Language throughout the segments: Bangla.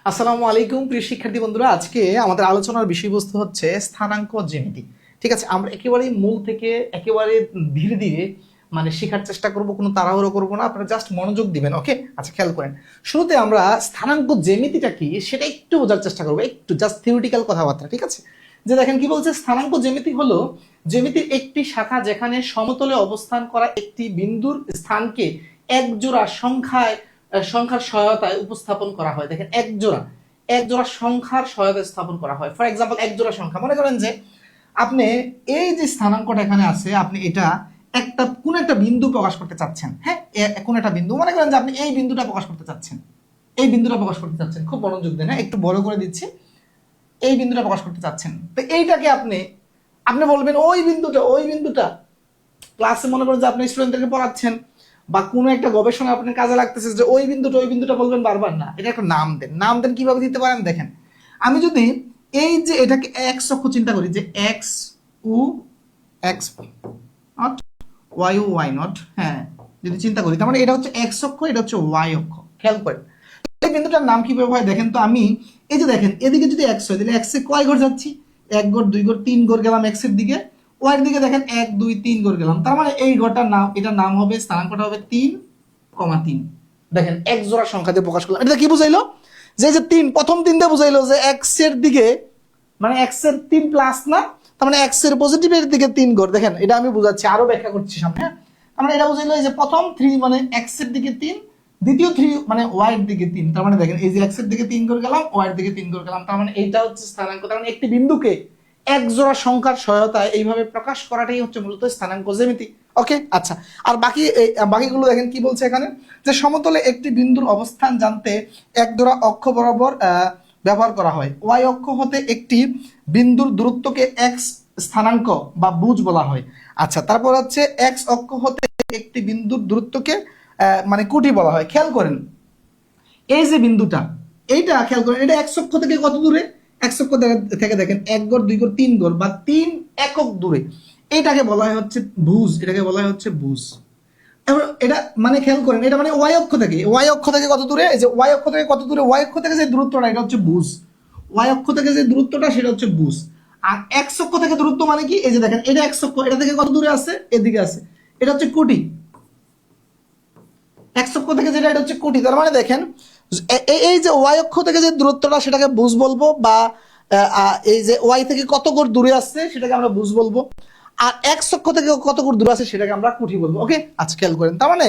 আসসালামু আলাইকুম প্রিয় শিক্ষার্থী বন্ধুরা, আজকে আমাদের আলোচনার বিষয়বস্তু হচ্ছে স্থানাঙ্ক জ্যামিতি। ঠিক আছে, আমরা একেবারে মূল থেকে একেবারে ধীরে ধীরে শেখার চেষ্টা করব, কোনো তাড়াহুড়ো করব না, আপনারা জাস্ট মনোযোগ দিবেন। ওকে, আচ্ছা খেয়াল করেন, শুরুতে আমরা স্থানাঙ্ক জ্যামিতিটা কি সেটা একটু বোঝার চেষ্টা করবো, একটু জাস্ট থিওরিটিক্যাল কথাবার্তা। ঠিক আছে, যে দেখেন কি বলছে, স্থানাঙ্ক জ্যামিতি হলো জ্যামিতির একটি শাখা যেখানে সমতলে অবস্থান করা একটি বিন্দুর স্থানকে একজোড়া সংখ্যার সহায়তায় উপস্থাপন করা হয়। দেখেন এক জোড়া সংখ্যার সহায়তায় স্থাপন করা হয়। ফর এক্সাম্পল, এক জোড়া সংখ্যা, মনে করেন যে আপনি এই যে স্থানাঙ্কটা এখানে আছে, আপনি এটা কোন একটা বিন্দু প্রকাশ করতে চাচ্ছেন। হ্যাঁ, কোন একটা বিন্দু, মনে করেন যে আপনি এই বিন্দুটা প্রকাশ করতে চাচ্ছেন, খুব মনোযোগ দেন, হ্যাঁ একটু বড় করে দিচ্ছি। এই বিন্দুটা প্রকাশ করতে চাচ্ছেন, তো এইটাকে আপনি আপনি বলবেন ওই বিন্দুটা ক্লাসে, মনে করেন যে আপনি স্টুডেন্টদেরকে পড়াচ্ছেন বা কোনো একটা গবেষণা আপনার কাজে লাগতেছে, যে ওই বিন্দুটা বলবেন বারবার না, এটা একটা নাম দেন। কিভাবে দিতে পারেন দেখেন, আমি যদি এই যে এটাকে এক্স অক্ষ চিন্তা করি, যে এক্স উ এক্স নট ওয়াই উ ওয়াই নট, হ্যাঁ যদি চিন্তা করি, তার মানে এটা হচ্ছে এক্স অক্ষ, এটা হচ্ছে ওয়াই অক্ষ। খেয়াল করেন এই বিন্দুটার নাম কিভাবে হয় দেখেন তো। আমি এই যে দেখেন, এদিকে যদি এক্স হয় তাহলে এক্সে কয় ঘর যাচ্ছি, এক ঘর, দুই ঘর, তিন ঘর গেলাম এক্স এর দিকে। ওয়াই এর দিকে দেখেন এক দুই তিন ঘর গেলাম, তার মানে এই ঘরটার নাম, এটার নাম হবে, স্থানাঙ্কটা হবে 3,3। দেখেন এক জোড়া সংখ্যা দিয়ে প্রকাশ করলাম। এটা কি বুঝাইলো, যে তিন, প্রথম তিন দিয়ে বুঝাইলো যে এক্স এর দিকে, মানে এক্স এর 3 প্লাস না, তার মানে এক্স এর পজিটিভের দিকে 3 ঘর। দেখেন এটা আমি বুঝাচ্ছি, আরো ব্যাখ্যা করছি সামনে। আমরা এটা বুঝাইলো যে প্রথম 3 মানে এক্স এর দিকে 3, দ্বিতীয় 3 মানে ওয়াই এর দিকে 3, তার মানে দেখেন এই যে এক্স এর দিকে 3 ঘর গেলাম, ওয়াই এর দিকে 3 ঘর গেলাম, তার মানে এইটা হচ্ছে স্থানাঙ্ক। তার মানে একটি বিন্দুকে এক জোড়া সংখ্যার সহায়তায় এইভাবে প্রকাশ করাটাই হচ্ছে মূলত স্থানাঙ্ক জ্যামিতি। ওকে, আচ্ছা, আর বাকিগুলো দেখেন কি বলছে এখানে, যে সমতলে একটি বিন্দুর অবস্থান জানতে এক জোড়া অক্ষ বরাবর ব্যবহার করা হয়। ওয়াই অক্ষ হতে একটি বিন্দুর দূরত্বকে এক্স স্থানাঙ্ক বা বুঝ বলা হয়। আচ্ছা, তারপর হচ্ছে এক্স অক্ষ হতে একটি বিন্দুর দূরত্বকে কুটি বলা হয়। খেয়াল করেন এই যে বিন্দুটা, এইটা খেয়াল করেন, এটা এক্স অক্ষ থেকে কত দূরে, এক্স অক্ষ থেকে দেখেন এক গড়, দুই গড়, তিন গড় বা 3 একক দূরে। এটাকে বলা হয় হচ্ছে ভুজ, এটাকে বলা হয় হচ্ছে ভুজ। এবার এটা খেয়াল করেন, এটা ওয়াই অক্ষ থেকে কত দূরে, এই যে ওয়াই অক্ষ থেকে কত দূরে, ওয়াই অক্ষ থেকে যে দূরত্বটা, এটা হচ্ছে বুঝ। ওয়াই অক্ষ থেকে যে দূরত্বটা সেটা হচ্ছে বুঝ। আর এক্স অক্ষ থেকে দূরত্ব মানে কি, এই যে দেখেন এটা এক্স অক্ষ, এটা থেকে কত দূরে আছে, এদিকে আছে, এটা হচ্ছে কোটি। এক্স অক্ষ থেকে যেটা, এটা হচ্ছে কোটি। তার মানে দেখেন এই যে ওয়াই অক্ষ থেকে যে দূরত্বটা সেটাকে বুঝ বলবো, বা এই যে ওয়াই থেকে কত কোণ দূরে আসছে সেটাকে আমরা বুঝ বলবো, আর এক্স অক্ষ থেকে কত কোণ দূরে আছে সেটাকে আমরা কুঠি বলবো। ওকে, আচ্ছা খেয়াল করেন, তার মানে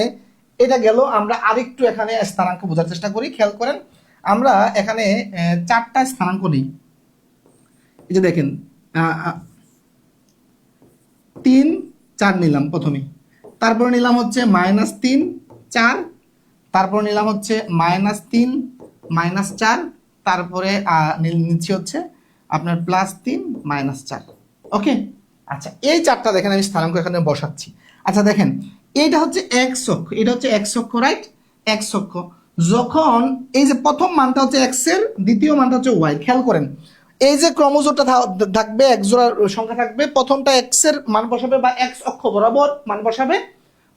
এটা গেল। আমরা আরেকটু এখানে স্থানাঙ্ক বোঝার চেষ্টা করি। খেয়াল করেন, আমরা এখানে 4টা স্থানাঙ্ক নিই। এই যে দেখেন 3, 4 নিলাম প্রথমে, তারপরে নিলাম হচ্ছে -3, 4, তারপর নিলাম হচ্ছে -3, -4, তারপরে নিচ্ছি হচ্ছে আপনার +3, -4। ওকে, আচ্ছা এই 4টা দেখেন আমি স্থানাঙ্ক এখানে বসাচ্ছি। আচ্ছা দেখেন, এইটা হচ্ছে এক্স অক্ষ, এটা হচ্ছে এক্স অক্ষ, রাইট, এক্স অক্ষ। যখন এই যে প্রথম মানটা হচ্ছে এক্স এর, দ্বিতীয় মানটা হচ্ছে ওয়াই। খেয়াল করেন এই যে ক্রমজোড়টা থাকবে, এক জোড়া সংখ্যা থাকবে, প্রথমটা এক্স এর মান বসাবে বা এক্স অক্ষ বরাবর মান বসাবে,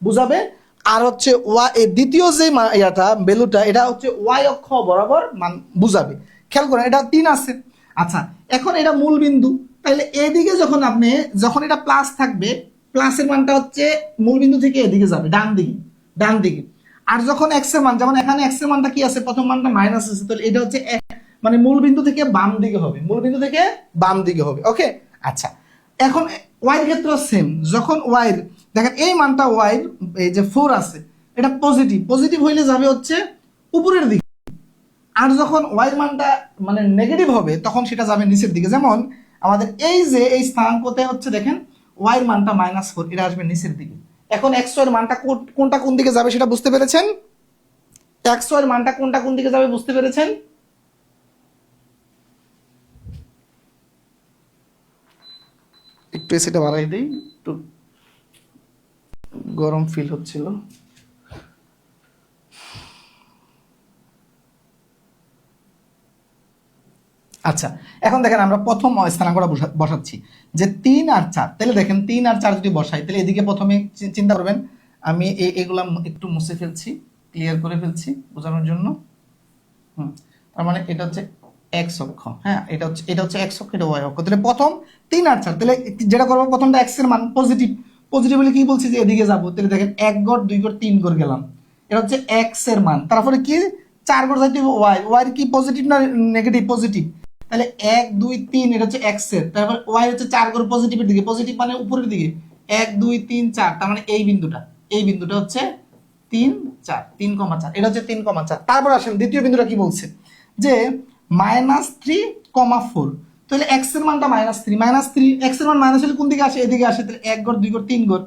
বুঝাবে। আর হচ্ছে দ্বিতীয় যে ভ্যালুটা, এটা হচ্ছে ওয়াই অক্ষ বরাবর মান বুঝাবে। খেয়াল করেন এটা 3 আছে। আচ্ছা, এখন এটা মূল বিন্দু, তাহলে এদিকে যখন এটা প্লাস থাকবে, প্লাসের মানটা হচ্ছে মূল বিন্দু থেকে এদিকে যাবে, ডান দিকে। আর যখন এক্স এর মান, যেমন এখানে এক্স এর মানটা কি আছে, প্রথম মানটা মাইনাস আছে, তাহলে এটা হচ্ছে মূল বিন্দু থেকে বাম দিকে হবে। ওকে, আচ্ছা এখন ওয়াই এর ক্ষেত্রে সেম, যখন ওয়াই দেখেন এই মানটা ওয়াই এই যে 4 আছে, এটা পজিটিভ হইলে যাবে হচ্ছে উপরের দিকে। আর যখন ওয়াই এর মানটা নেগেটিভ হবে, তখন সেটা যাবে নিচের দিকে। যেমন আমাদের এই স্থানাঙ্কতে হচ্ছে দেখেন ওয়াই এর মানটা -4, এটা আসবে নিচের দিকে। এখন এক্স ওয়াই এর মানটা কোনটা কোন দিকে যাবে সেটা বুঝতে পেরেছেন? এক্স ওয়াই এর মানটা কোনটা কোন দিকে যাবে বুঝতে পেরেছেন? একটু এসিটা বাড়াই দিই, একটু গরম ফিল হচ্ছিল। আচ্ছা, এখন দেখেন আমরা প্রথম স্থানাঙ্কটা বসাচ্ছি, যে 3 আর 4। তাহলে দেখেন 3 আর 4 যদি বসাই, তাহলে এদিকে প্রথমে চিন্তা করবেন, আমি এগুলা একটু মুছে ফেলছি, ক্লিয়ার করে ফেলছি বোঝানোর জন্য। তার মানে এটা হচ্ছে এক্স অক্ষ, হ্যাঁ এটা হচ্ছে এক্স অক্ষ, এটা ওয়াই অক্ষ। তাহলে প্রথম 3 আর 4, তাহলে যেটা করবো প্রথমটা এক্স এর মান পজিটিভ, পজিটিভ বলে কি বলছি যে এদিকে যাবো, তাহলে দেখেন 1 গড় 2 গড় 3 গড় গেলাম, এটা হচ্ছে এক্স এর মান। তারপরে কি 4 গড় যাইতে হবে ওয়াই, ওয়াই কি পজিটিভ না নেগেটিভ? পজিটিভ, তাহলে 1 2 3 এটা হচ্ছে এক্স এর, তারপর ওয়াই হচ্ছে 4 গড় পজিটিভের দিকে, পজিটিভ মানে উপরের দিকে 1 2 3 4, তার মানে এই বিন্দুটা হচ্ছে 3 4, 3,4, এটা হচ্ছে 3,4। তারপর আসেন দ্বিতীয় বিন্দুটা কি বলছে যে -3,4, তাহলে x এর মানটা -3, x এর মান মাইনাস হলে কোন দিকে আসে? এদিকে আসে, তাহলে 1 গড় 2 গড় 3 গড়।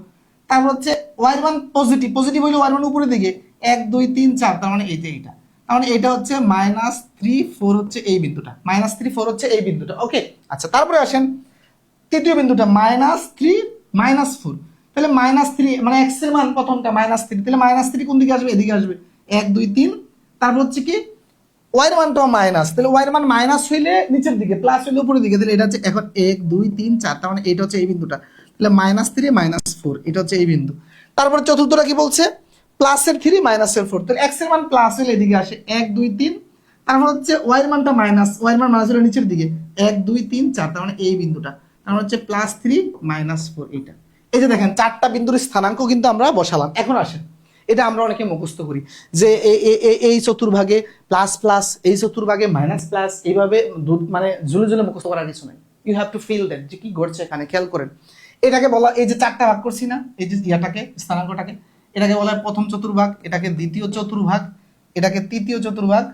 তারপর হচ্ছে y এর মান পজিটিভ, পজিটিভ হইলে y এর মান উপরের দিকে 1 2 3 4, তার মানে এইটা, তার মানে এটা হচ্ছে -3,4 হচ্ছে এই বিন্দুটা, -3,4 হচ্ছে এই বিন্দুটা। ওকে, আচ্ছা তারপরে আসেন তৃতীয় বিন্দুটা -3 -4, তাহলে -3 মানে x এর মান প্রথমটা -3, তাহলে -3 কোন দিকে আসবে? এদিকে আসবে 1 2 3, তারপর হচ্ছে কি y এর মানটা মাইনাস, তাহলে y এর মান মাইনাস হইলে নিচের দিকে, প্লাস হইলে উপরের দিকে, তাহলে এটা হচ্ছে এখন 1 2 3 4, তার মানে এটা হচ্ছে এই বিন্দুটা, তাহলে -3 -4 এটা হচ্ছে এই বিন্দু। তারপর চতুর্থটা কি বলছে? প্লাসের 3 মাইনাসের 4, তাহলে x এর মান প্লাস হইলে এদিকে আসে 1 2 3, তারপর হচ্ছে y এর মানটা মাইনাস, y এর মান মাইনাস হলে নিচের দিকে 1 2 3 4, তার মানে এই বিন্দুটা, তার মানে হচ্ছে +3 -4 এটা। এই যে দেখেন 4টা বিন্দুর স্থানাঙ্ক কিন্তু আমরা বসালাম। এখন আসেন এটা আমরা অনেকে মুখস্থ করি যে এই চতুর্ভাগে প্লাস প্লাস, এই চতুর্ভাগে মাইনাস প্লাস, এইভাবে মানে ঝুলে ঝুলে মুখস্থ করার কিছু নাই। You have to feel that যে কি ঘটছে এখানে, খেয়াল করেন। এটাকে বলা, এই যে 4টা ভাগ করছি না, এই যে ইয়াটাকে স্থানাঙ্কটাকে, এটাকে বলা হয় প্রথম চতুর্ভাগ, এটাকে দ্বিতীয় চতুর্ভাগ, এটাকে তৃতীয় চতুর্ভাগ,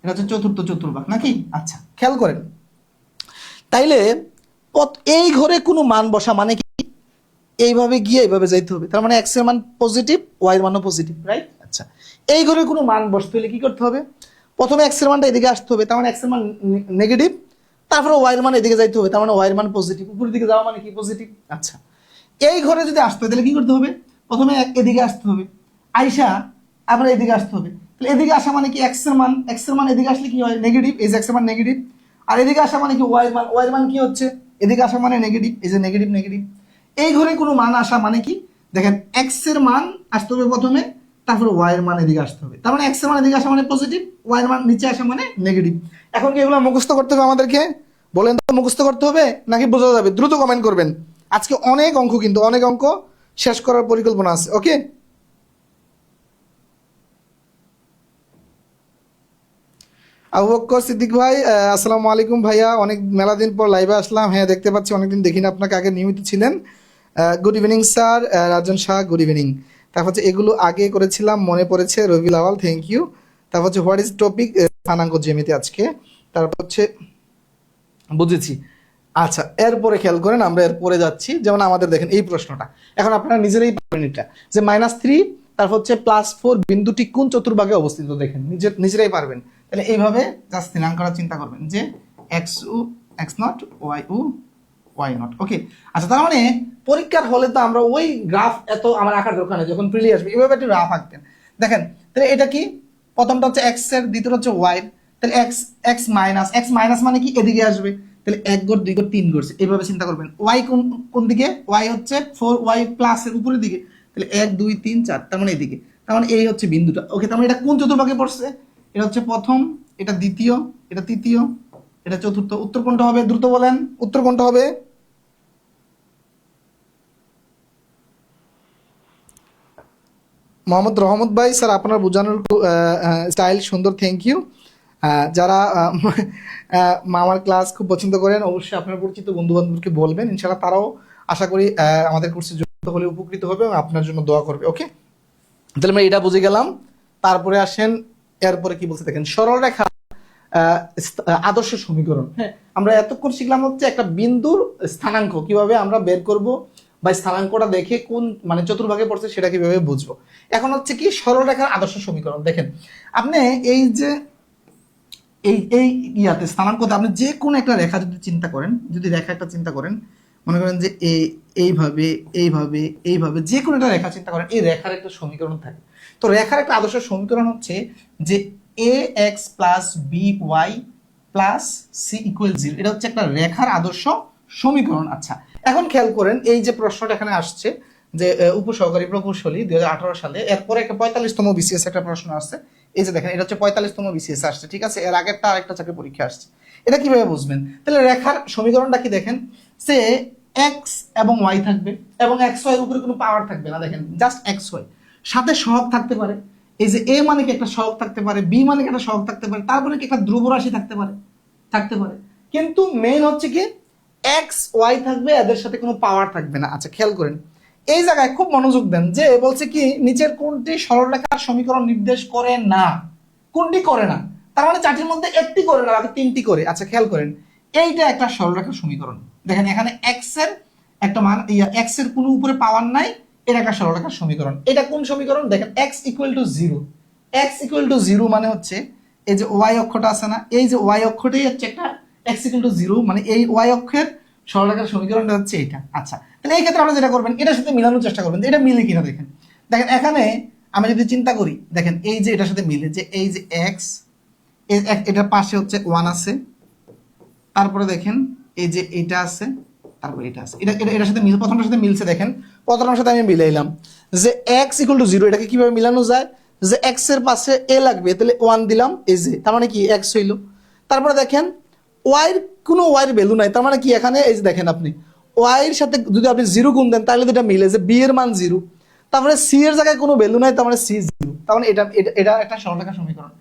এটা হচ্ছে চতুর্থ চতুর্ভাগ নাকি? আচ্ছা খেয়াল করেন, তাইলে এই ঘরে কোনো মান বসা মানে কি এইভাবে গিয়ে এইভাবে যাইতে হবে, তার মানে x এর মান পজিটিভ, y এর মানও পজিটিভ, রাইট? আচ্ছা এই ঘরে কোনো মান বসতে হলে কি করতে হবে? প্রথমে x এর মানটা এদিকে আসতে হবে, তার মানে x এর মান নেগেটিভ, তারপরে y এর মান এদিকে যাইতে হবে, তার মানে y এর মান পজিটিভ, উপরের দিকে যাওয়া মানে কি? পজিটিভ। আচ্ছা এই ঘরে যদি আসতে হয় তাহলে কি করতে হবে? প্রথমে এদিকে আসতে হবে, আইসা আবার এদিকে আসতে হবে, তাহলে এদিকে আসা মানে কি? x এর মান এদিকে আসলে কি হয়? নেগেটিভ, এই যে x এর মান নেগেটিভ, আর এদিকে আসা মানে কি? y এর মান কি হচ্ছে? এদিকে আসা মানে নেগেটিভ, এই যে নেগেটিভ নেগেটিভ। এই ঘরে কোনো মান আসা মানে কি? দেখেন x এর মান আসতে হবে প্রথমে, তারপর y এর মান এদিকে আসতে হবে, তার মানে x এর মান এদিকে আসা মানে পজিটিভ, y এর মান নিচে আসা মানে নেগেটিভ। এখন কি এগুলো মুখস্থ করতে হবে আমাদেরকে? বলেন তো মুখস্থ করতে হবে নাকি বোঝা যাবে? দ্রুত কমেন্ট করবেন। আজকে অনেক অঙ্ক, কিন্তু অনেক অঙ্ক শেষ করার পরিকল্পনা আছে। ওকে, আবু বকর সিদ্দিক ভাই, আসসালামু আলাইকুম ভাইয়া, অনেক মেলা দিন পর লাইভে আসলাম। হ্যাঁ দেখতে পাচ্ছি, অনেকদিন দেখি না আপনাকে, আগে নিয়মিত ছিলেন। গুড ইভিনিং স্যার, রাজন শাহ, গুড ইভিনিং। তারপর হচ্ছে এগুলো আগে করেছিলাম, মনে পড়েছে, রবি লাওয়াল, থ্যাংক ইউ। তারপর হচ্ছে হোয়াট ইজ টপিক? স্থানাঙ্ক জ্যামিতি আজকে। তারপর হচ্ছে বুঝেছি। আচ্ছা এরপরে খেয়াল করেন, আমরা এরপরে যাচ্ছি, যেমন আমাদের দেখেন এই প্রশ্নটা, এখন আপনারা নিজেরাই পাবেন এটা, যে -3 তারপর হচ্ছে +4 বিন্দুটি কোন চতুর্ভাগে অবস্থিত? দেখেন নিজেরাই পারবেন। তাহলে এইভাবে জাস্ট স্থানাঙ্কটা চিন্তা করবেন যে x0 y0। ওকে, আচ্ছা তার মানে পরীক্ষার হলে তো আমরা ওই গ্রাফ এত আমার আঁকার দরকার নেই, যখন প্রিলি আসবে এইভাবে একটা গ্রাফ আঁকতেন। দেখেন তাহলে এটা কি? প্রথমটা হচ্ছে x এর, দ্বিতীয়টা হচ্ছে y এর, তাহলে x মাইনাস মানে কি? এদিকে আসবে, তাহলে 1 গড় 2 গড় 3 গড়ছে, এইভাবে চিন্তা করবেন। y কোন দিকে? y হচ্ছে 4y প্লাস এর উপরের দিকে, তাহলে 1 2 3 4, তার মানে এইদিকে, তার মানে এই হচ্ছে বিন্দুটা। ওকে, তার মানে এটা কোন চতুর্ভাগে পড়ছে? এটা হচ্ছে প্রথম, এটা দ্বিতীয়, এটা তৃতীয়, এটা চতুর্থ। উত্তর কোনটা হবে? দ্রুত বলেন, উত্তর কোনটা হবে? মোহাম্মদ রহমত ভাই, স্যার আপনার বোঝানোর স্টাইল সুন্দর, থ্যাংক ইউ। যারা আমার ক্লাস খুব পছন্দ করেন, অবশ্যই আপনার পরিচিত বন্ধু বান্ধবকে বলবেন, ইনশাআল্লাহ তারাও আশা করি আমাদের কোর্সে যুক্ত হলে উপকৃত হবে এবং আপনার জন্য দোয়া করবে। ওকে, তাহলে আমরা এটা বুঝে গেলাম। তারপরে আসেন এরপরে কি বলছে দেখেন, সরল রেখা আদর্শ সমীকরণ। হ্যাঁ, আমরা এতক্ষণ শিখলাম হচ্ছে একটা বিন্দুর স্থানাঙ্ক কিভাবে আমরা বের করব, বা স্থানাঙ্কটা দেখে কোন মানে চতুর্ভাগে পড়ছে সেটা কিভাবে বুঝবো। এখন হচ্ছে কি সরল রেখার আদর্শ সমীকরণ। দেখেন আপনি এই যে এই ইয়াতে স্থানাঙ্কতে আপনি যে কোনো একটা রেখা যদি চিন্তা করেন, যদি রেখা একটা চিন্তা করেন, মনে করেন যে এইভাবে এইভাবে এইভাবে যে কোনো একটা রেখা চিন্তা করেন, এই রেখার একটা সমীকরণ থাকে। তো রেখার একটা আদর্শ সমীকরণ হচ্ছে যে ax plus by plus c equal 0, এটা হচ্ছে একটা রেখার আদর্শ সমীকরণ। আচ্ছা এখন খেয়াল করেন, এই যে প্রশ্নটা এখানে আসছে যে উপসহকারী প্রকৌশলী 2018 সালে, এরপরে একটা 45তম বিসিএস একটা প্রশ্ন আসছে, এই যে দেখেন এটা হচ্ছে 45তম বিসিএস আসছে, ঠিক আছে, এর আগেরটা আরেকটা চাকরি পরীক্ষা আসছে। এটা কিভাবে বুঝবেন? তাহলে রেখার সমীকরণটা কি দেখেন, সে এক্স এবং ওয়াই থাকবে এবং এক্স ওয়াই উপরে কোনো পাওয়ার থাকবে না, দেখেন জাস্ট এক্স ওয়াই, সাথে সহগ থাকতে পারে, এই যে এ মানে কি একটা সহগ থাকতে পারে, বি মানে কি একটা সহগ থাকতে পারে, তারপরে কি একটা ধ্রুব রাশি থাকতে পারে, কিন্তু মেইন হচ্ছে কি এক্স ওয়াই থাকবে, এদের সাথে কোনো পাওয়ার থাকবে না। আচ্ছা খেয়াল করেন এই জায়গায় খুব মনোযোগ দেন, যে বলছে কি নিচের কোনটি সরলরেখার সমীকরণ নির্দেশ করে না, কোনটি করে না, তার মানে চারটির মধ্যে একটি করে না, বাকি তিনটি করে। আচ্ছা খেয়াল করেন এইটা একটা সরলরেখার সমীকরণ, দেখেন এখানে এক্স এর একটা মান, এক্স এর কোনো উপরে পাওয়ার নাই, এটা একটা সরলরেখার সমীকরণ। এটা কোন সমীকরণ? দেখেন x equal to zero, x equal to zero মানে হচ্ছে এই যে ওয়াই অক্ষটা আছে না, এই যে ওয়াই অক্ষটাই হচ্ছে একটা এক্স ইকুয়াল টু জিরো, মানে এই ওয়াই অক্ষের সরলরেখার সমীকরণটা হচ্ছে এটা। আচ্ছা তাহলে এই ক্ষেত্রে আমরা যেটা করবেন, এটার সাথে মিলানোর চেষ্টা করবেন এটা মিলে কিনা। দেখেন দেখেন এখানে আমি যদি চিন্তা করি, দেখেন এই যে এটার সাথে মিলে, যে এই যে এক্স, এটার পাশে হচ্ছে ওয়ান আছে, তারপরে দেখেন এই যে এটা আছে, তারপরে এটা আছে, এটার সাথে মিল, প্রথমটার সাথে মিলছে, দেখেন প্রথমটার সাথে আমি মিলাইলাম যে এক্স ইকুয়াল টু জিরো, এটাকে কিভাবে মিলানো যায়, যে এক্স এর পাশে এ লাগবে, তাহলে ওয়ান দিলাম, এই যে তার মানে কি এক্স হইল। তারপরে দেখেন ওয়াইয়ের কোনো ওয়াইয়ের ভ্যালু নাই, তার মানে কি এখানে এই যে দেখেন আপনি ওয়াইয়ের সাথে যদি আপনি জিরো গুণ দেন তাহলে এটা মিলে, যে বি এর মান জিরো, তারপরে সি এর জায়গায় কোনো ভ্যালু নাই, তার মানে সি জিরো, তার মানে এটা এটা একটা সরলরেখার সমীকরণ।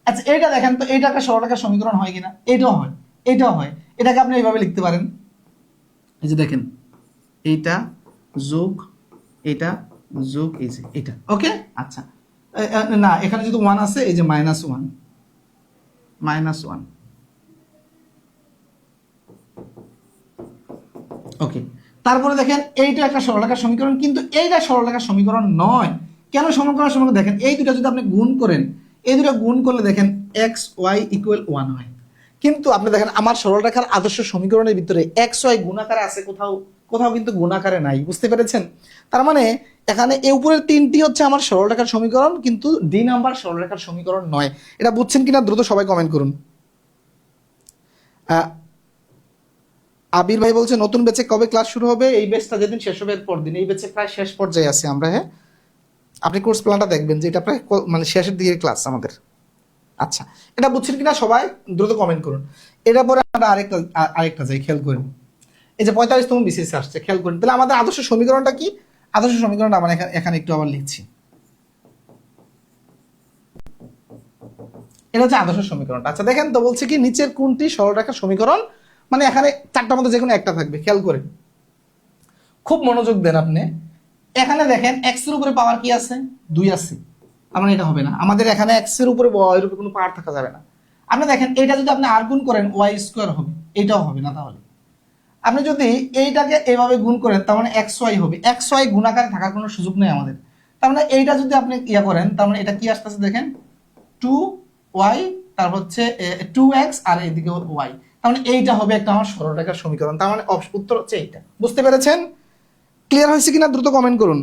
আচ্ছা এটা দেখেন তো, এটা একটা সরলরেখার সমীকরণ হয় কিনা, এটাও হয়, এটাও হয়, এটাকে আপনি এইভাবে লিখতে পারেন, এই যে দেখেন এইটা যোগ এটা যোগ এই যে এটা, ওকে। আচ্ছা না এখানে যদি ওয়ান আছে, এই যে মাইনাস ওয়ান, ওকে। তারপরে দেখেন এইটা একটা সরলরেখার সমীকরণ, কিন্তু এইটা সরলরেখার সমীকরণ নয়। কেন সমীকরণ? দেখেন এই দুটো যদি আপনি গুণ করেন, এই দুটো গুণ করলে দেখেন এক্স ওয়াই ইকুয়াল ওয়ান হয়, কিন্তু আপনি দেখেন আমার সরলরেখার আদর্শ সমীকরণের ভিতরে এক্স ওয়াই গুণাকারে আছে, কোথাও কিন্তু গুণাকারে নাই, বুঝতে পেরেছেন? তার মানে এখানে এই উপরের তিনটি হচ্ছে আমার সরলরেখার সমীকরণ, কিন্তু ডি নাম্বার সরলরেখার সমীকরণ নয়। এটা বুঝছেন কিনা দ্রুত সবাই কমেন্ট করুন। আবির ভাই বলছে নতুন ব্যাচে কবে ক্লাস শুরু হবে? এই ব্যাচটা যেদিন শেষ হবে এর পর দিন, এই ব্যাচে প্রায় শেষ পর্যায়ে আছি আমরা। হ্যাঁ আপনি কোর্স প্ল্যানটা দেখবেন যে এটা প্রায় মানে শেষের দিকের ক্লাস আমাদের। আচ্ছা এটা বুঝছেন কিনা সবাই দ্রুত কমেন্ট করুন। এটার পরে আমরা আরেকটা যাই, খেয়াল করুন এই যে 45তম বিসিএস আসছে, খেয়াল করুন তাহলে আমাদের আদর্শ সমীকরণটা কি। আদর্শ সমীকরণটা আমরা এখানে একটু আবার লিখছি, এটা হচ্ছে আদর্শ সমীকরণটা। আচ্ছা দেখেন তো বলছে কি নিচের কোনটি সরলরেখার সমীকরণ, মানে এখানে চারটার মধ্যে যে কোনো একটা থাকবে, খেয়াল করেন খুব মনোযোগ দেন আপনি। এখানে দেখেন এক্স এর উপরে পাওয়ার কি আছে, 2 আছে, তার মানে এটা হবে না আমাদের, এখানে এক্স এর উপরে ওয়াই এর উপরে কোনো পাওয়ার থাকা যাবে না। আপনি দেখেন এটা যদি আপনি আর গুণ করেন ওয়াই স্কোয়ার হবে, এটাও হবে না। তাহলে আপনি যদি এইটাকে এইভাবে গুণ করেন তার মানে এক্স ওয়াই হবে, এক্স ওয়াই গুণাকারে থাকার কোনো সুযোগ নেই আমাদের। তার মানে এইটা যদি আপনি ইয়া করেন তার মানে এটা কি আসতেছে দেখেন 2y, তারপর হচ্ছে 2x আর এদিকে y, তার মানে এইটা হবে একটা আমার সরলরেখার সমীকরণ। তার মানে উত্তর হচ্ছে এইটা। বুঝতে পেরেছেন? ক্লিয়ার হয়েছে কিনা দ্রুত কমেন্ট করুন।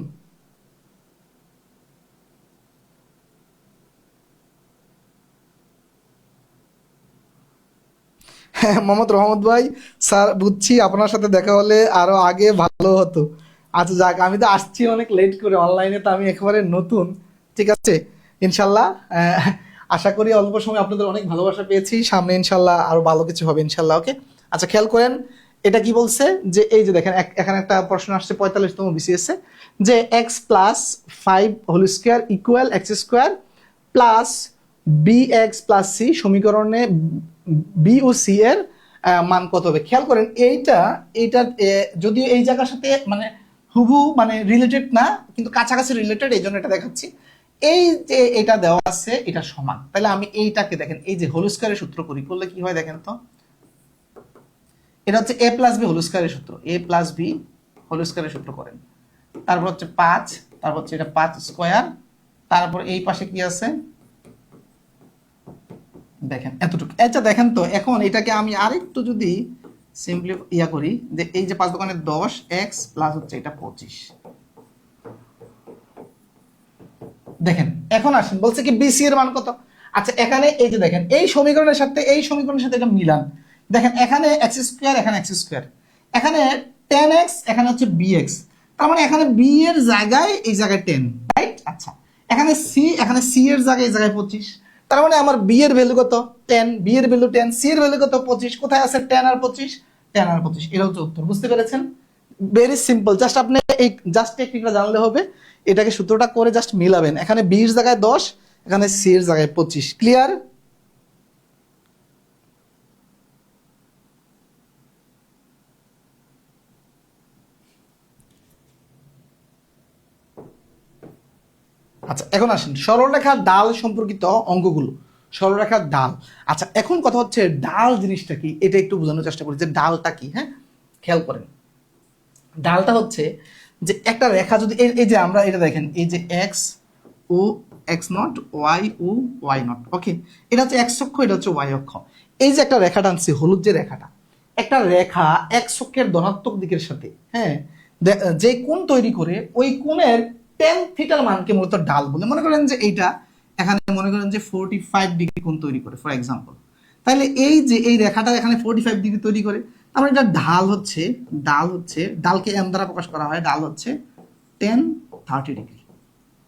হ্যাঁ মোহাম্মদ রহমত ভাই, স্যার বুঝছি আপনার সাথে দেখা হলে আরো আগে ভালো হতো। আচ্ছা যাক, আমি তো আসছি অনেক লেট করে অনলাইনে, তো আমি একেবারে নতুন, ঠিক আছে। ইনশাল্লাহ আশা করি অল্প সময় আপনাদের অনেক ভালোবাসা পেয়েছি, সামনে ইনশাল্লাহ আরো ভালো কিছু হবে ইনশাল্লাহ, ওকে। আচ্ছা খেয়াল করেন এটা কি বলছে, যে এই যে দেখেন এখানে একটা প্রশ্ন আসছে 45তম বিসিএস এ, যে x plus 5 whole square equal x square plus B x plus C সমীকরণে বি ও সি এর মান কত হবে। খেয়াল করেন এইটা যদিও এই জায়গার সাথে মানে হুবহু মানে রিলেটেড না, কিন্তু কাছাকাছি রিলেটেড, এই জন্য এটা দেখাচ্ছি। এই যে এটা দেওয়া আছে এটা সমান, তাহলে আমি এইটাকে দেখেন এই যে হোল স্কয়ারের সূত্র করলে কি হয় দেখেন তো, এটা হচ্ছে এ প্লাস বি হোল স্কয়ারের সূত্র, এ প্লাস বি হোল স্কয়ারের সূত্র করেন, তারপর হচ্ছে 5, তারপর হচ্ছে এটা 5 স্কয়ার, তারপর এই পাশে কি আছে দেখেন এতটুকু। আচ্ছা দেখেন তো এখন এটাকে আমি আরেকটু যদি সিম্পলি ইয়া করি, যে এই যে 5 দোকানে 10 এক্স প্লাস হচ্ছে এটা 25, দেখেন এখন আসেন বলছে কি বিসি এর মান কত। আচ্ছা এখানে এই যে দেখেন এই সমীকরণের সাথে এই সমীকরণের সাথে এটা মিলান, দেখেন এখানে এক্স স্কোয়ার এখানে এক্স স্কোয়ার, এখানে 10x এখানে হচ্ছে bx, তার মানে এখানে b এর জায়গায় এই জায়গায় 10, রাইট। আচ্ছা এখানে সি এর জায়গায় এই জায়গায় 25, তার মানে আমার বি এর ভ্যালু কত 10, বি এর ভ্যালু 10, সি এর ভ্যালু কত 25, কোথায় আছে 10 আর 25, 10 আর 25, এটা হচ্ছে উত্তর। বুঝতে পেরেছেন? ভেরি সিম্পল, জাস্ট আপনি এই জাস্ট টেকনিকটা জানলে হবে। এটাকে সূত্রটা করে জাস্ট মিলাবেন, এখানে বি এর জায়গায় 10, এখানে সি এর জায়গায় 25। ক্লিয়ার? আচ্ছা এখন আসেন সরলরেখার ডাল সম্পর্কিত অঙ্কগুলো। সরলরেখার ডাল, আচ্ছা এখন কথা হচ্ছে ডাল জিনিসটা কি এটা একটু বোঝানোর চেষ্টা করি যে ডালটা কি। হ্যাঁ, খেয়াল করেন, ডালটা হচ্ছে যে একটা রেখা যদি এই যে আমরা এটা দেখেন, এই যে এক্স ও এক্স নট, ওয়াই ও ওয়াই নট, ওকে, এটা হচ্ছে এক্স অক্ষ, এটা হচ্ছে ওয়াই অক্ষ। এই যে একটা রেখা টানছি, হলুদ যে রেখাটা, একটা রেখা এক্স অক্ষের ধনাত্মক দিকের সাথে, হ্যাঁ, যে কোণ তৈরি করে ওই কোণের টেন থিটার মানকে মূলত ডাল বলে। মনে করেন যে এইটা এখানে মনে করেন যে 45 ডিগ্রি কোণ তৈরি করে ফর এক্সাম্পল, তাহলে এই যে এই রেখাটা এখানে 45 ডিগ্রি তৈরি করে, আমরা এটা ঢাল হচ্ছে, ডালকে এম দ্বারা প্রকাশ করা হয়, ডাল হচ্ছে 10-30 ডিগ্রি,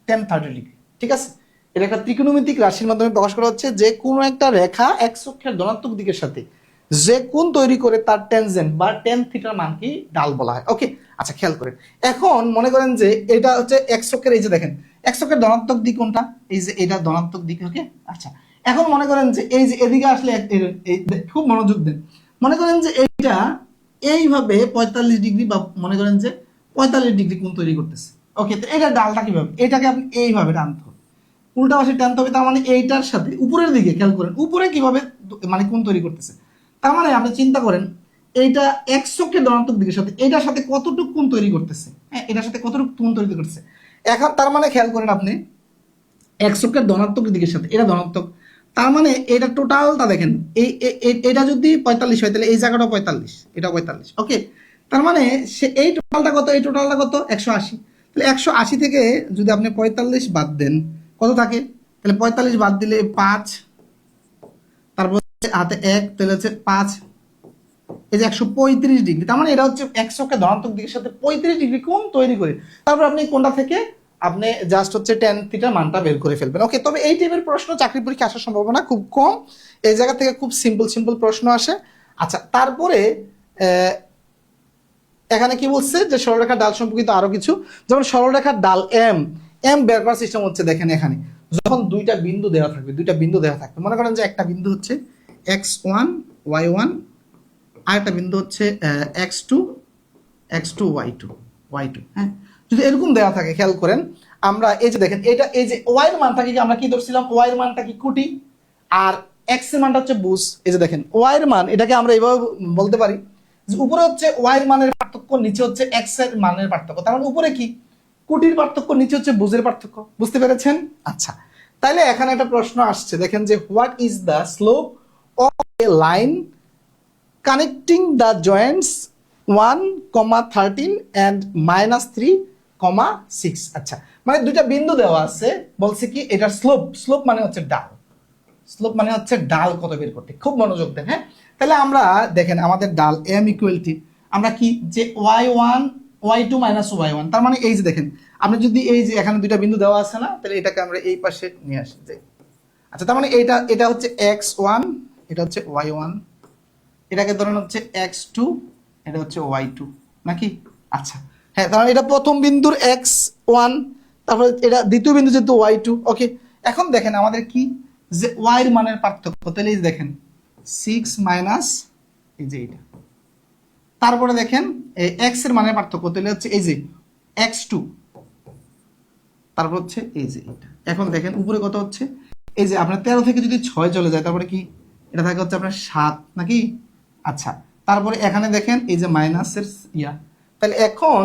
10-30 ডিগ্রি, ঠিক আছে। এটা একটা ত্রিকোণমিতিক রাশির মাধ্যমে প্রকাশ করা হচ্ছে যে কোনো একটা রেখা এক্স অক্ষের ধনাত্মক দিকের সাথে যে কোণ তৈরি করে তার টেনজেন্ট বা টেন থিটার মানকে ডাল বলা হয়। ওকে, আচ্ছা খেয়াল করেন, এখন মনে করেন যে এটা হচ্ছে এক্স অক্ষের, এই যে দেখেন এক্স অক্ষের ধনাত্মক দিক কোনটা, এই যে এটা ধনাত্মক দিক। ওকে, আচ্ছা এখন মনে করেন যে এই যে এদিকে আসলে খুব মনোযোগ দেন, মনে করেন যে এইটা এইভাবে 45 ডিগ্রি বা মনে করেন যে 45 ডিগ্রি কোণ তৈরি করতেছে। ওকে, তো এটা ডালটা কিভাবে, এটাকে আপনি এইভাবে টানতে হবে, উল্টা পাশে টানতে হবে, তার মানে এইটার সাথে উপরের দিকে খেয়াল করেন উপরে কিভাবে মানে কোণ তৈরি করতেছে। তার মানে আপনি চিন্তা করেন এইটা এক্স অক্ষের ধনাত্মক দিকের সাথে এটার সাথে কতটুকু কোণ তৈরি করতেছে, হ্যাঁ এটার সাথে কতটুকু কোণ তৈরি করতেছে। এখন তার মানে খেয়াল করেন আপনি এক্স অক্ষের ধনাত্মক দিকের সাথে এটা ধনাত্মক, তার মানে এটা টোটালটা দেখেন, এটা যদি 45 হয় তাহলে এই জায়গাটা 45, এটা 45। ওকে, তার মানে সে এই টোটালটা কত, এই টোটালটা কত 180। তাহলে 180 থেকে যদি আপনি 45 বাদ দেন কত থাকে, তাহলে 45 বাদ দিলে 5, তারপর হাতে 1, তাহলে হচ্ছে 5, এই যে 135 ডিগ্রি। তার মানে এটা হচ্ছে এক্স অক্ষের ধনাত্মক দিকের সাথে 35 ডিগ্রি কোণ তৈরি করে, তারপর আপনি কোনটা থেকে আপনি জাস্ট হচ্ছে টেন থিটার মানটা বের করে ফেলবেন। ওকে, তবে এই টাইপের প্রশ্ন চাকরি পরীক্ষা আসার সম্ভাবনা খুব কম, এই জায়গা থেকে খুব সিম্পল প্রশ্ন আসে। আচ্ছা তারপরে এখানে কি বলছে যে সরলরেখার ডাল সম্পর্কিত আরো কিছু, যেমন সরলরেখার ডাল এম, বের করার সিস্টেম হচ্ছে দেখেন এখানে যখন দুইটা বিন্দু দেওয়া থাকবে, মনে করেন যে একটা বিন্দু হচ্ছে x1 y1, আরেকটা বিন্দু হচ্ছে x2 y2, হ্যাঁ, যদি এরকম দেওয়া থাকে খেয়াল করেন আমরা এই যে দেখেন এটা এই যে y এর মানটাকে আমরা কি ধরছিলাম, y এর মানটা কি কোটি আর x এর মানটা হচ্ছে বুঝ। এই যে দেখেন y এর মান, এটাকে আমরা এইভাবে বলতে পারি যে উপরে হচ্ছে y এর মানের পার্থক্য, নিচে হচ্ছে x এর মানের পার্থক্য, তার মানে উপরে কি কোটির পার্থক্য, নিচে হচ্ছে বুঝের পার্থক্য। বুঝতে পেরেছেন? আচ্ছা তাইলে এখানে একটা প্রশ্ন আসছে, দেখেন যে what is the slope of A line connecting the Joints 1,13 and -3,6। আচ্ছা মানে দুইটা বিন্দু দেওয়া আছে, বলছে কি এটার স্লোপ মানে হচ্ছে ডাল, কত বের করতে, খুব মনোযোগ দেন। হ্যাঁ, তাহলে আমরা দেখেন আমাদের ডাল m ইকুয়ালিটি আমরা কি যে y1 y2 y1, তার মানে এই যে দেখেন আপনি যদি এই যে এখানে দুইটা বিন্দু দেওয়া আছে না, তাহলে এটাকে আমরা এই পাশে নিয়ে আসি যাই। আচ্ছা তার মানে এটা হচ্ছে x1, এটা হচ্ছে y1, এটাকে ধরেন হচ্ছে x2, এটা হচ্ছে y2 নাকি। আচ্ছা হ্যাঁ, তাহলে এটা প্রথম বিন্দুর x1, তারপরে এটা দ্বিতীয় বিন্দু যেহেতু y2। ওকে, এখন দেখেন আমাদের কি যে y এর মানের পার্থক্য, তাহলে এই দেখেন 6 মাইনাস এই যে এটা, তারপরে দেখেন এই x এর মানের পার্থক্য, তাহলে হচ্ছে এই যে x2, তারপর হচ্ছে এই যে এটা। এখন দেখেন উপরে কত হচ্ছে, এই যে আপনার 13 থেকে যদি 6 চলে যায় তারপরে কি এটা থাকে হচ্ছে আপনার 7 নাকি। আচ্ছা তারপরে এখানে দেখেন এই যে মাইনাসের তাহলে এখন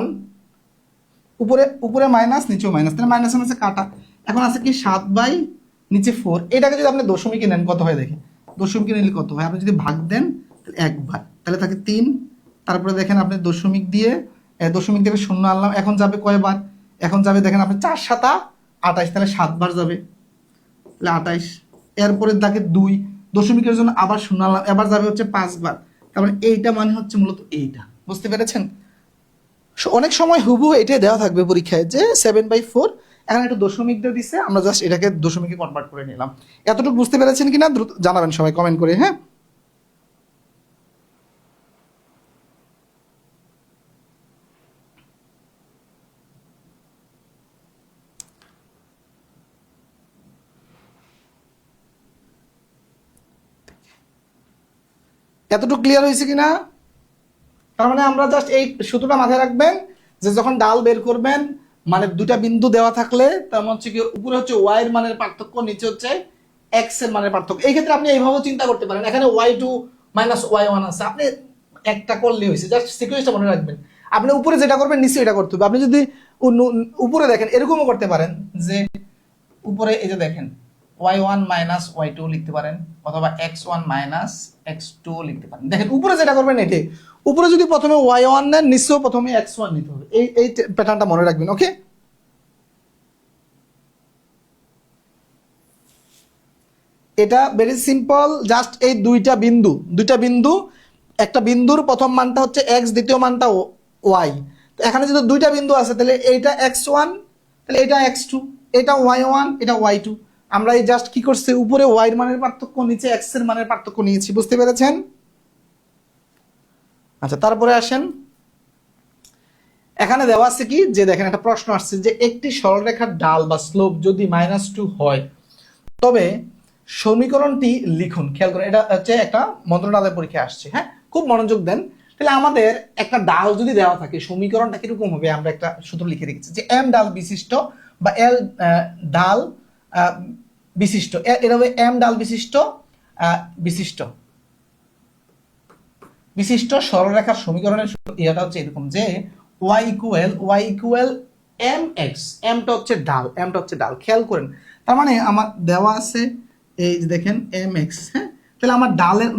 উপরে মাইনাস নিচেও মাইনাস, তাহলে মাইনাস মাইনাসে কাটা, এখন আছে কি 7 বাই নিচে 4, এটাকে যদি আপনি দশমিকে নেন কত হয় দেখেন, দশমিকে নিলে কত হয়, আপনি যদি ভাগ দেন তাহলে একবার, তাহলে থাকে 3, তারপরে দেখেন আপনি দশমিক দিয়ে শূন্য আনলাম, এখন যাবে কয়বার, এখন যাবে দেখেন আপনি 4 7 28, তাহলে 7 বার যাবে, তাহলে 28, এরপরে থাকে 2, দশমিকের জন্য আবার শূন্য আনলাম, এবার যাবে হচ্ছে 5 বার, তারপরে এইটা মানে হচ্ছে মূলত এইটা। বুঝতে পেরেছেন? অনেক সময় হুবহু এটাই দেওয়া থাকবে পরীক্ষায় যে 7/4 এখানে একটু দশমিক দিয়ে দিছে, আমরা জাস্ট এটাকে দশমিকে কনভার্ট করে নিলাম। এতটুকু বুঝতে পেরেছেন কিনা দ্রুত জানাবেন সবাই কমেন্ট করে, হ্যাঁ। এতটুকু ক্লিয়ার হয়েছে কিনা? তার মানে আমরা জাস্ট এই সূত্রটা মাথায় রাখবেন যে যখন ডাল বের করবেন, মানে দুটা বিন্দু দেওয়া থাকলে তার মানে হচ্ছে কি উপরে হচ্ছে ওয়াই এর মানের পার্থক্য, নিচে হচ্ছে এক্স এর মানের পার্থক্য। এই ক্ষেত্রে আপনি এইভাবেও চিন্তা করতে পারেন, এখানে y2 মাইনাস y1 আছে, আপনি একটা করলে হয়েছে, জাস্ট সিকোয়েন্সটা মনে রাখবেন। আপনি উপরে যেটা করবেন নিচে এটা করতে হবে। আপনি যদি উপরে দেখেন এরকমও করতে পারেন যে উপরে এই যে দেখেন y1 মাইনাস y2 লিখতে পারেন, অথবা x1 মাইনাস x2 লিখতে পারেন। দেখেন উপরে যেটা করবেন এটাই, উপরে যদি প্রথমে y1 নেন নিচেও প্রথমে x1 নিতে হবে। এই প্যাটার্নটা মনে রাখবেন, ওকে। এটা ভেরি সিম্পল, জাস্ট এই দুইটা বিন্দু, একটা বিন্দুর প্রথম মানটা হচ্ছে x, দ্বিতীয় মানটা y। তো এখানে যদি দুইটা বিন্দু আছে তাহলে এইটা x1, তাহলে এটা x2, এটা y1, এটা y2। আমরা এই জাস্ট কি করছি, উপরে y এর মানের পার্থক্য, নিচে x এর মানের পার্থক্য নিয়েছি, বুঝতে পেরেছেন? আচ্ছা, তারপরে আসেন, এখানে দেওয়া আছে কি যে দেখেন একটা প্রশ্ন আসছে যে একটি সরলরেখার ঢাল বা স্লোপ যদি -2 হয় তবে সমীকরণটি লিখুন। খেয়াল করে, এটা হচ্ছে একটা মন্ত্রণালয় পরীক্ষায় আসছে, হ্যাঁ, খুব মনোযোগ দেন। তাহলে আমাদের একটা ডাল যদি দেওয়া থাকে সমীকরণটা কিরকম হবে, আমরা একটা সূত্র লিখে রেখেছি যে এম ডাল বিশিষ্ট বা এল ডাল বিশিষ্ট, এটা হবে এম ডাল বিশিষ্ট বিশিষ্ট বিশিষ্ট সরলরেখার সমীকরণের এটা হচ্ছে এরকম যে y ইকুয়াল mx, এমটা হচ্ছে ডাল। খেয়াল করেন, তার মানে আমার দেওয়া আছে এই যে দেখেন mx, হ্যাঁ। তাহলে আমার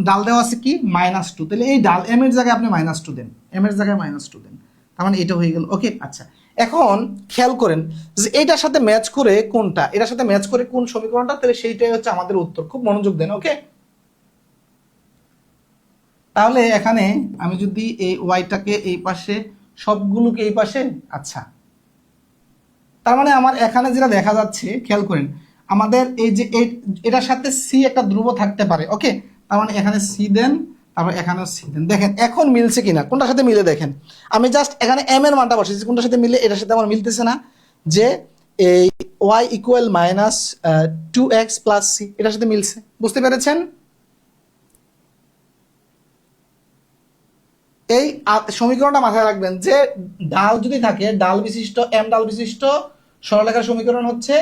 ডাল দেওয়া আছে কি -2, তাহলে এই ডাল m এর জায়গায় আপনি -2 দেন, m এর জায়গায় -2 দেন, তার মানে এটা হয়ে গেল, ওকে। আচ্ছা, এখন খেয়াল করেন যে এটার সাথে ম্যাচ করে কোনটা, এটার সাথে ম্যাচ করে কোন সমীকরণটা, তাহলে সেইটাই হচ্ছে আমাদের উত্তর। খুব মনোযোগ দেন, ওকে। তাহলে এখানে আমি যদি এই ওয়াইটাকে এই পাশে, সবগুলোকে এই পাশে, আচ্ছা, তার মানে আমার এখানে যেটা দেখা যাচ্ছে, খেয়াল করেন, আমাদের এই যে এটার সাথে সি একটা ধ্রুব থাকতে পারে, ওকে। তার মানে এখানে সি দেন, তারপর এখানেও সি দেন। দেখেন এখন মিলছে কিনা, কোনটার সাথে মিলে দেখেন। আমি জাস্ট এখানে এম এর মানটা বসেছি, কোনটার সাথে মিলে, এটার সাথে আমার মিলতেছে না, যে এই Y equal -2x plus C, এটার সাথে মিলছে, বুঝতে পেরেছেন? এই সমীকরণটা মাথায় রাখবেন যে ডাল যদি থাকে, ডাল বিশিষ্ট এম ডাল বিশিষ্ট সরলরেখার সমীকরণ হচ্ছে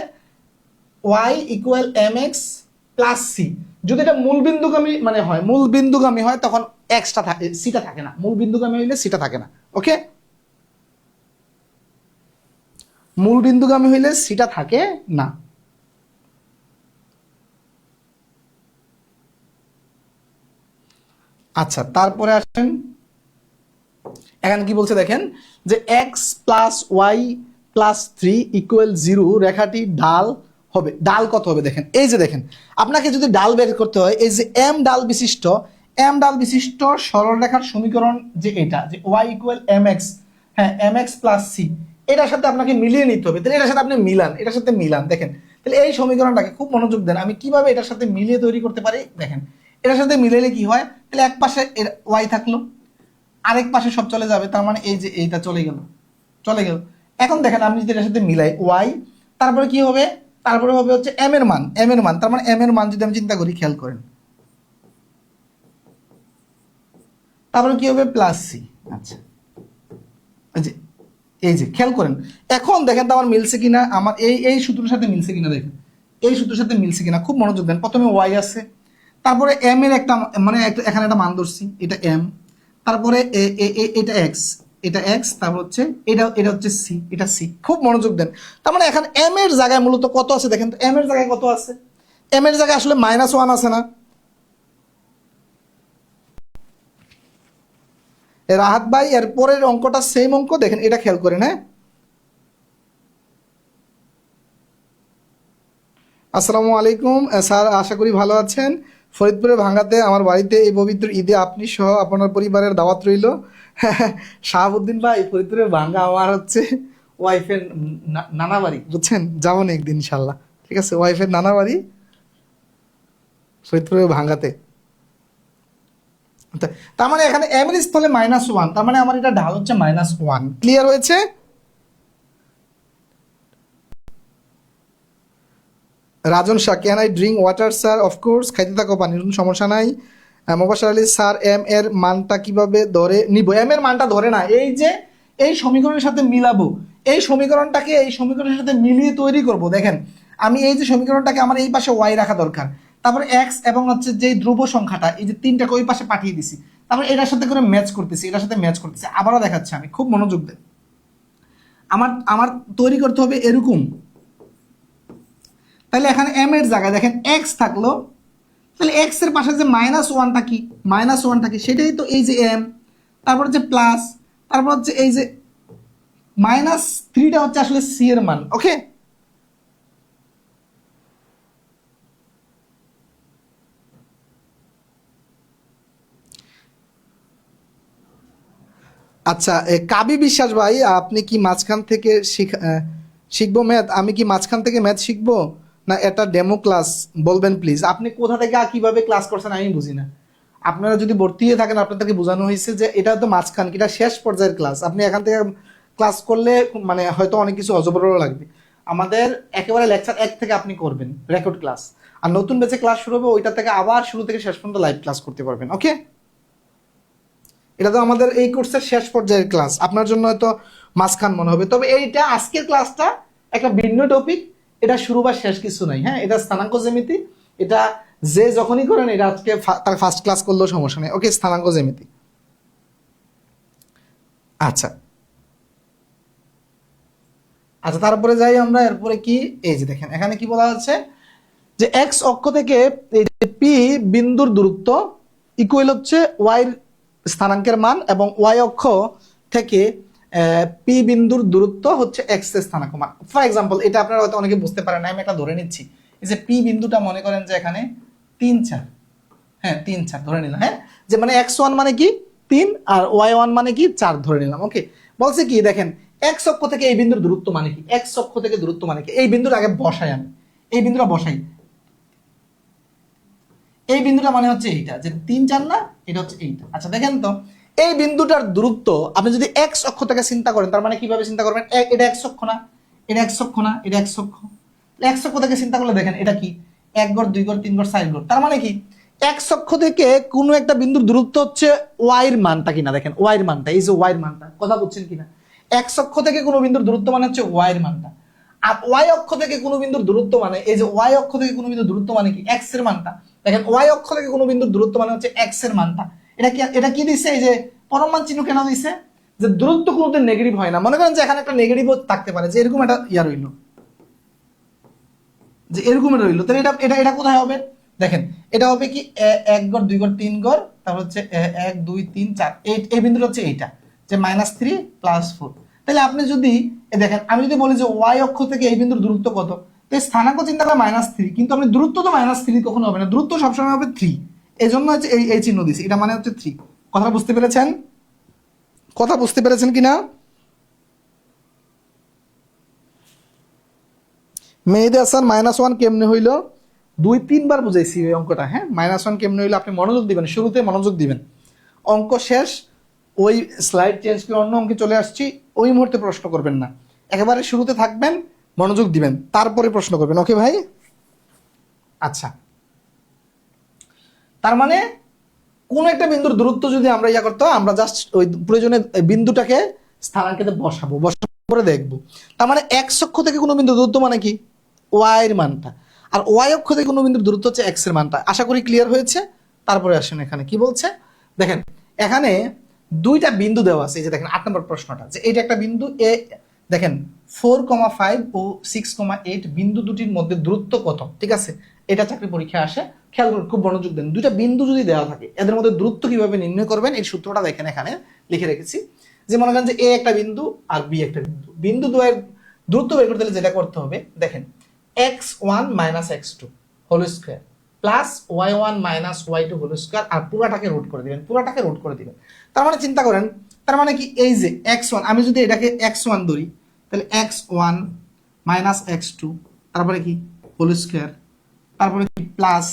y equal mx plus C. যদি এটা মূল বিন্দুগামী হয় তখন এক্সটা থাকে, সিটা থাকে না। মূল বিন্দুগামী হইলে সিটা থাকে না, ওকে। মূল বিন্দুগামী হইলে সিটা থাকে না। আচ্ছা, তারপরে আসেন, এখানে কি বলছে দেখেন যে x plus y plus 3 equal 0 রেখাটি ডাল হবে। ডাল কত হবে দেখেন, এই যে দেখেন, আপনাকে যদি ডাল বের করতে হয়, এই যে এম ডাল বিশিষ্ট সরলরেখার সমীকরণ যে এটা, যে y ইকুয়াল mx, হ্যাঁ, mx প্লাস c, এটার সাথে আপনাকে মিলিয়ে নিতে হবে। তাহলে এটার সাথে আপনি এটার সাথে মিলান। দেখেন, তাহলে এই সমীকরণটাকে খুব মনোযোগ দেন, আমি কিভাবে এটার সাথে মিলিয়ে তৈরি করতে পারি। দেখেন, এটার সাথে মিলাইলে কি হয়, তাহলে এক পাশে y থাকলো, আরেক পাশে সব চলে যাবে, তার মানে এই যে এইটা চলে গেল। এখন দেখেন, আমি যদি এটার সাথে মিলাই ওয়াই, তারপরে কি হবে, তারপরে হবে হচ্ছে এম এর মান, তার মানে এম এর মান যদি আমি চিন্তা করি, খেয়াল করেন, তারপরে কি হবে প্লাস সি। আচ্ছা, এই যে খেয়াল করেন, এখন দেখেন তো আমার মিলছে কিনা, আমার এই সূত্রের সাথে মিলছে কিনা, দেখেন এই সূত্রের সাথে মিলছে কিনা, খুব মনোযোগ দেন। প্রথমে ওয়াই আছে, তারপরে এম এর একটা মানে এখানে একটা মান ধরছি, এটা এম, তারপরে এটা এক্স, তারপর হচ্ছে এটা হচ্ছে সি, এটা সি। খুব মনোযোগ দেন। তার মানে এখন এম এর জায়গায় মূলত কত আছে দেখেন তো, এম এর জায়গায় কত আছে, এম এর জায়গায় আসলে -1 আছে না। রাহাত ভাই, এর পরের অঙ্কটা সেম অঙ্ক, দেখেন এটা খেয়াল করেন, হ্যাঁ। আসসালামু আলাইকুম স্যার, আশা করি ভালো আছেন। ফরিদপুরে ভাঙ্গাতে আমার বাড়িতে এই পবিত্র ঈদে আপনি সহ আপনার পরিবারের দাওয়াত রইল। শাহাবুদ্দিন ভাই, ফরিদপুরের ভাঙ্গা আমার হচ্ছে ওয়াইফের নানা বাড়ি, বুঝছেন, যাবো না একদিন ইনশাল্লাহ। ঠিক আছে, ওয়াইফের নানা বাড়ি ফরিদপুরে ভাঙ্গাতে। তার মানে এখানে এম এর স্থলে -1, তার মানে আমার এটা ঢাল হচ্ছে -1। ক্লিয়ার হয়েছে? Rajan Shah, can I drink water sir? Of course, খাইতে থাকো পানি, সমস্যা নাই। মোবাশার আলী স্যার, এম এর মানটা কিভাবে ধরে নিব? এম এর মানটা ধরে না, এই যে এই সমীকরণের সাথে মিলাবো, এই সমীকরণটাকে এই সমীকরণের সাথে মিলিয়ে তৈরি করব। দেখেন আমি এই যে সমীকরণটাকে আমার এই পাশে ওয়াই রাখা দরকার, তারপরে এক্স এবং হচ্ছে যে ধ্রুব সংখ্যাটা এই যে 3টাকে ওই পাশে পাঠিয়ে দিছি, তারপরে এটার সাথে করে ম্যাচ করতেছি, এটার সাথে ম্যাচ করতেছি। আবারও দেখাচ্ছি, আমি খুব মনোযোগ দেন। আমার আমার তৈরি করতে হবে এরকম। তাহলে এখানে এম এর জায়গায় দেখেন এক্স থাকলো, তাহলে এক্স এর পাশে যে -1টা কি, -1টা কি, সেটাই তো এই যে এম, তারপর হচ্ছে প্লাস, তারপর হচ্ছে এই যে -3টা হচ্ছে আসলে সি এর মান। ওকে, আচ্ছা কাবি বিশ্বাস ভাই, আপনি কি মাঝখান থেকে শিখবো ম্যাথ? আমি কি মাঝখান থেকে ম্যাথ শিখবো, না এটা ডেমো ক্লাস? বলবেন প্লিজ। আপনি কোথা থেকে কিভাবে ক্লাস করছেন আমি বুঝি না। আপনারা যদি ভর্তি হয়ে থাকেন, আপনাদেরকে বোঝানো হয়েছে যে এটা তো মাঝখান, এটা শেষ পর্যায়ের ক্লাস। আপনি এখান থেকে ক্লাস করলে মানে হয়তো অনেক কিছু অজবরও লাগবে। আমাদের একেবারে লেকচার 1 থেকে আপনি করবেন রেকর্ড ক্লাস, আর নতুন ব্যাচে ক্লাস শুরু হবে, ওইটা থেকে আবার শুরু থেকে শেষ পর্যন্ত লাইভ ক্লাস করতে পারবেন। ওকে, এটা তো আমাদের এই কোর্সের শেষ পর্যায়ের ক্লাস, আপনার জন্য হয়তো মাঝখান মনে হবে, তবে এইটা আজকের ক্লাসটা একটা ভিন্ন টপিক। এটা শুরু বা শেষ কিছু নাই। হ্যাঁ, এটা স্থানাঙ্ক জ্যামিতি, এটা যে যখনই করেন এটা আজকে তার ফার্স্ট ক্লাস করলেও সমস্যা নেই। ওকে, স্থানাঙ্ক জ্যামিতি। আচ্ছা আচ্ছা, তারপরে যাই আমরা। এরপরে কি, এই যে দেখেন এখানে কি বলা হচ্ছে যে এক্স অক্ষ থেকে এই যে পি বিন্দুর দূরত্ব ইকুয়াল হচ্ছে ওয়াই স্থানাঙ্কের মান, এবং ওয়াই অক্ষ থেকে পি বিন্দুর দূরত্ব হচ্ছে এক্স এর স্থানাঙ্ক মান। ফর এক্সাম্পল, এটা আপনারা হয়তো অনেকে বুঝতে পারেন না, আমি এটা ধরে নিচ্ছি। এই যে পি বিন্দুটা মনে করেন যে এখানে 3, 4, হ্যাঁ 3, 4 ধরে নিলাম। হ্যাঁ, যে মানে x1 মানে কি 3 আর y1 মানে কি 4 ধরে নিলাম। ওকে, বলছে কি দেখেন এক্স অক্ষ থেকে এই বিন্দুর দূরত্ব মানে কি, এক্স অক্ষ থেকে দূরত্ব মানে কি, এই বিন্দুর আগে বসাই, আমি এই বিন্দুটা বসাই। এই বিন্দুটা মানে হচ্ছে এইটা, যে 3, 4 না, এটা হচ্ছে এইটা। আচ্ছা দেখেন তো, এই বিন্দুটার দূরত্ব আপনি যদি এক্স অক্ষ থেকে চিন্তা করেন, তার মানে কিভাবে চিন্তা করবেন, এটা এক্স অক্ষ না, এটা এক্স অক্ষ না, এটা এক্স অক্ষ। এক্স অক্ষ থেকে চিন্তা করলে দেখেন এটা কি 1 গড় 2 গড় 3 গড় 4 গড়, তার মানে কি এক্স অক্ষ থেকে কোনো একটা বিন্দুর দূরত্ব হচ্ছে ওয়াই এর মানটা কিনা, দেখেন ওয়াই এর মানটা, এই যে ওয়াই এর মানটা, কথা বুঝছেন কিনা, এক্স অক্ষ থেকে কোনো বিন্দুর দূরত্ব মানে হচ্ছে ওয়াই এর মানটা, আর ওয়াই অক্ষ থেকে কোনো বিন্দুর দূরত্ব মানে এই যে ওয়াই অক্ষ থেকে কোনো বিন্দুর দূরত্ব মানে কি এক্স এর মানটা। দেখেন ওয়াই অক্ষ থেকে কোনো বিন্দুর দূরত্ব মানে হচ্ছে এক্স এর মানটা। এটা কি দিছে, এই যে পরম মান চিহ্ন কেন দিছে, যে দূরত্ব কোনোদিন নেগেটিভ হয় না। মনে করেন যে এখানে একটা নেগেটিভও থাকতে পারে, যে এরকম একটা ইয়া রইল, যে এরকম রইল, তাহলে এটা এটা এটা কোথায় হবে, দেখেন এটা হবে কি 1 গড় 2 গড় 3 গড়, তারপর হচ্ছে 1 2 3 4, এই বিন্দুটা হচ্ছে এইটা, যে -3 + 4। তাহলে আপনি যদি দেখেন, আমি যদি বলি যে ওয়াই অক্ষ থেকে এই বিন্দুর দূরত্ব কত, তো স্থানাঙ্ক চিন্তা করে -3, কিন্তু আপনি দূরত্ব তো -3 কখনো হবে না, দূরত্ব সবসময় হবে 3, এই জন্য হচ্ছে এই চিহ্ন দিছি, এটা মানে হচ্ছে 3। কথা বুঝতে পেরেছেন? কথা বুঝতে পেরেছেন কিনা? মেহেদি হাসান, -1 কেমনে হইল? 2-3 বার বুঝাইছি এই অঙ্কটা। হ্যাঁ, -1 কেমনে হইলো আপনি মনোযোগ দিবেন, শুরুতে মনোযোগ দিবেন। অঙ্ক শেষ, ওই স্লাইড চেঞ্জ করে অন্য অঙ্কে চলে আসছি, ওই মুহূর্তে প্রশ্ন করবেন না, একেবারে শুরুতে থাকবেন, মনোযোগ দিবেন, তারপরে প্রশ্ন করবেন। ওকে ভাই? আচ্ছা, তার মানে কোন একটা বিন্দুর দূরত্ব যদি আমরা ইয়া করতে হয়, আমরা জাস্ট ওই প্রয়োজনে বিন্দুটাকে স্থানাঙ্কে বসাবো করে দেখবো। তার মানে এক্স অক্ষ থেকে কোনো বিন্দুর দূরত্ব মানে কি ওয়াই এর মানটা, আর ওয়াই অক্ষ থেকে কোনো বিন্দুর দূরত্ব হচ্ছে এক্স এর মানটা। আশা করি ক্লিয়ার হয়েছে। তারপরে আসেন এখানে কি বলছে, দেখেন এখানে দুইটা বিন্দু দেওয়া আছে। এই যে দেখেন 8 নম্বর প্রশ্নটা, যে এটা একটা বিন্দু এ, দেখেন 4,5 ও 6,8 বিন্দু দুটির মধ্যে দূরত্ব কত। ঠিক আছে, এটা চাকরি পরীক্ষায় আসে, খেয়াল করুন, খুব মনোযোগ দেন। দুইটা বিন্দু যদি দেওয়া থাকে, এদের মধ্যে দূরত্ব কিভাবে নির্ণয় করবেন, এই সূত্রটা দেখেন এখানে লিখে রেখেছি। যে মনে করেন যে এ একটা বিন্দু আর বি একটা বিন্দু, বিন্দু দ্বয়ের দূরত্ব বের করতে হলে যেটা করতে হবে, দেখেন x1 - x2 whole square plus y1 - y2 whole square, আর পুরাটাকে রুট করে দিবেন, পুরাটাকে রুট করে দিবেন। তার মানে চিন্তা করেন, তার মানে কি এই যে x1, আমি যদি এটাকে x1 ধরি, তাহলে x1 মাইনাস x2 তারপরে কি হোল স্কয়ার, তারপরে কি প্লাস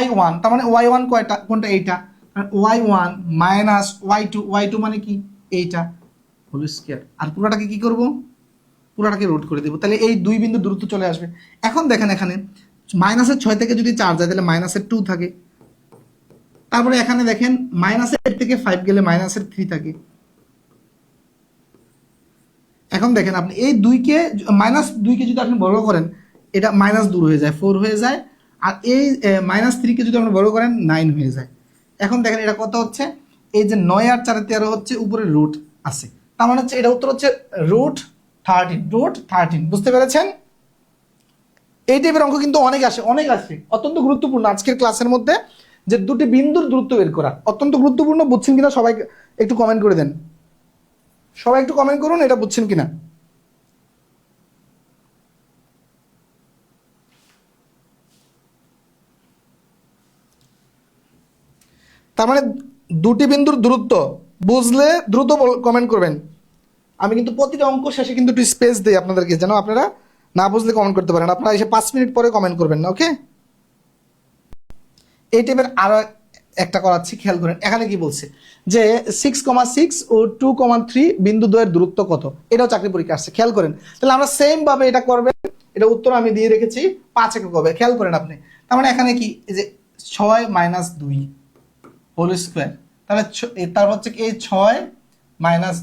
y1, তার মানে y1 কোনটা এইটা, y1 মাইনাস y2 মানে কি এইটা হোল স্কয়ার, আর পুরোটাকে কি করব, পুরোটাকে রুট করে দেব। তাহলে এই দুই বিন্দু দূরত্ব চলে আসবে। এখন দেখেন এখানে -6 থেকে যদি 4 যায় তাহলে -2 থাকে, তারপরে এখানে দেখেন -8 থেকে 5 গেলে -3 থাকে। এখন দেখেন আপনি এই -2কে যদি আপনি বর্গ করেন এটা মাইনাস দূর হয়ে যায়, 4 হয়ে যায়, আর এই -3কে যদি আপনি বর্গ করেন 9 হয়ে যায়। এখন দেখেন এটা কত হচ্ছে, এই যে 9 আর 4 13 হচ্ছে, উপরে রুট আছে, তার মানে হচ্ছে এটা উত্তর হচ্ছে √13 বুঝতে পেরেছেন? এই টাইপের অঙ্ক কিন্তু অনেক আসে, অত্যন্ত গুরুত্বপূর্ণ আজকের ক্লাসের মধ্যে যে দুটি বিন্দুর দূরত্ব বের করা অত্যন্ত গুরুত্বপূর্ণ। বুঝছেন কিনা সবাই একটু কমেন্ট করে দেন, সবাই একটু কমেন্ট করুন এটা বুঝছেন কিনা। তার মানে দুটি বিন্দুর দূরত্ব বুঝলে দ্রুত কমেন্ট করবেন। আমি কিন্তু প্রতিটা অঙ্ক শেষে কিন্তু একটু স্পেস দিই আপনাদেরকে, যেন আপনারা না বুঝলে কমেন্ট করতে পারেন। আপনারা এসে 5 মিনিট পরে কমেন্ট করবেন না, ওকে? এই টাইপের আরো একটা করাচ্ছি, খেয়াল করেন। এখানে কি বলছে যে 6,6 ও 2,3 বিন্দু দ্বয়ের দূরত্ব কত, এটাও চাকরি পরীক্ষা আসছে, খেয়াল করেন। তাহলে আমরা সেম ভাবে এটা করবেন, এটা উত্তর আমি দিয়ে রেখেছি 5 একক হবে, খেয়াল করেন আপনি। তার মানে এখানে কি এই যে 6 - 2 হোল স্কয়ার, তাহলে তারপর হচ্ছে কি এই 6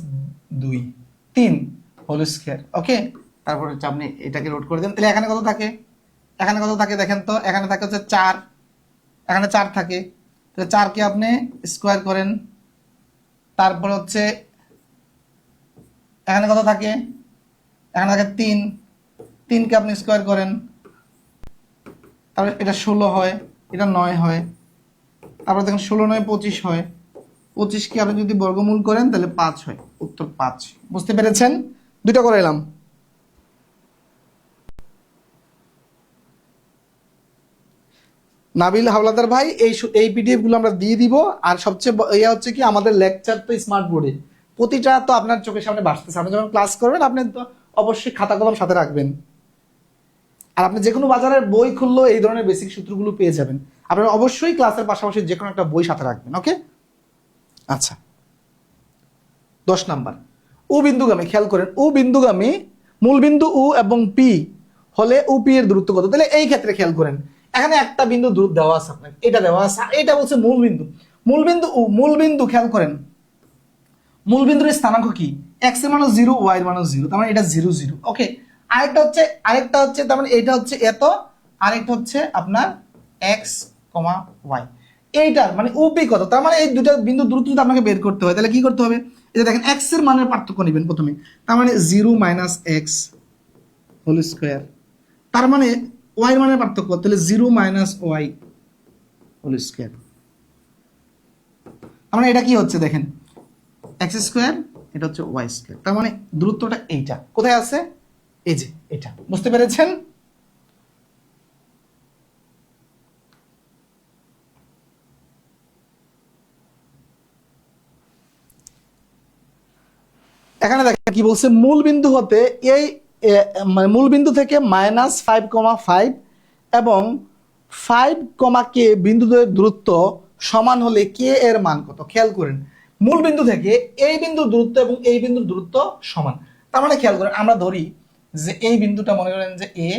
- 2 3 হোল স্কয়ার, ওকে? তারপর হচ্ছে আপনি এটাকে রোড করে দেন, তাহলে এখানে কত থাকে, দেখেন তো, এখানে থাকে হচ্ছে 4, এখানে 4 থাকে, তাহলে 4কে আপনি স্কোয়ার করেন, তারপর হচ্ছে এখানে কত থাকে, এখানে থাকে 3কে আপনি স্কোয়ার করেন, তারপরে এটা 16 হয়, এটা 9 হয়, তারপরে দেখেন 16 9 25 হয়, 25কে আপনি যদি বর্গমূল করেন তাহলে 5 হয়, উত্তর 5। বুঝতে পেরেছেন? দুটো করে এলাম। নাবিল হাওলাদার ভাই, এই পিডিএফ গুলো আমরা দিয়ে দিব। আর সবচেয়ে ইয়া হচ্ছে কি, আমাদের লেকচার তো স্মার্ট বোর্ডে, প্রতিটা তো আপনার চোখের সামনে ভাসতেছে। আপনি যখন ক্লাস করবেন আপনি তো অবশ্যই খাতা কলম সাথে রাখবেন, আর আপনি যে কোনো বাজারের বই খুললেও এই ধরনের বেসিক সূত্রগুলো পেয়ে যাবেন। আপনারা অবশ্যই ক্লাসের পাশাপাশি যে কোনো একটা বই সাথে রাখবেন, ওকে? আচ্ছা, 10 নাম্বার ও বিন্দুগামী, খেয়াল করেন, ও বিন্দুগামী মূল বিন্দু ও এবং পি হলে ও পি এর দূরত্ব কত। তাহলে এই ক্ষেত্রে খেয়াল করেন, এখানে একটা বিন্দু দূর দেওয়া আছে আপনার, এটা দেওয়া আছে, এটা বলছে মূল বিন্দু খেয়াল করেন, মূল বিন্দুর স্থানাঙ্ক কি, x এর মান 0, y এর মান 0, তার মানে এটা 0 0, ওকে? আরেকটা হচ্ছে তার মানে এটা হচ্ছে এত, আরেকটা হচ্ছে আপনার x, y, এইটার মানে ওপি কত। তার মানে এই দুটো বিন্দু দূরত্ব যদি আপনাকে বের করতে হয় তাহলে কি করতে হবে, এই যে দেখেন x এর মানের পার্থক্য নেবেন প্রথমে, তার মানে 0 - x হোল স্কয়ার, তার মানে y এর মানের পার্থক্য, তাহলে 0 - y হোল স্কয়ার। তার মানে এটা কি হচ্ছে দেখেন, x স্কয়ার, এটা হচ্ছে y স্কয়ার, তার মানে দূরত্বটা এইটা কোথায় আছে, এই যে এটা। বুঝতে পেরেছেন? এখানে দেখেন কি বলছে, মূল বিন্দু হতে এই মানে মূল বিন্দু থেকে -5,5 এবং 5, k বিন্দুদের দূরত্ব সমান হলে কে এর মান কত। খেয়াল করেন, মূল বিন্দু থেকে এই বিন্দুর দূরত্ব এবং এই বিন্দুর দূরত্ব সমান, তার মানে খেয়াল করেন, আমরা ধরি যে এই বিন্দুটা মনে করেন যে এ,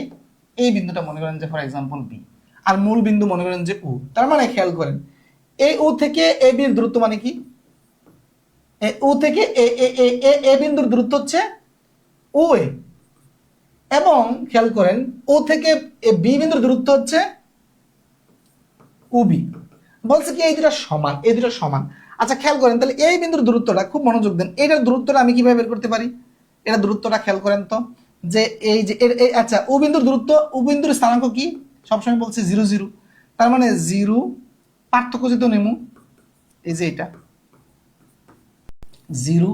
এই বিন্দুটা মনে করেন যে ফর এক্সাম্পল বি, আর মূল বিন্দু মনে করেন যে ও। তার মানে খেয়াল করেন, এই ও থেকে এ বির দূরত্ব মানে কি, ও থেকে এ বিন্দুর দূরত্ব হচ্ছে ও এ, এবং খেয়াল করেন ও থেকে বি বিন্দুর দূরত্ব হচ্ছে ও বি। বলছে কি এই দুটো সমান, এই দুটো সমান। আচ্ছা খেয়াল করেন, তাহলে এই বিন্দুর দূরত্বটা, খুব মনোযোগ দেন, এটার দূরত্বটা আমি কিভাবে বের করতে পারি, এটা দূরত্বটা খেয়াল করেন তো, যে এই যে আচ্ছা ও বিন্দুর দূরত্ব, ও বিন্দুর স্থানাঙ্ক কি, সবসময় বলছে 0 0, তার মানে 0 পার্থক্য যেহেতু নেমু, এই যে এটা 0,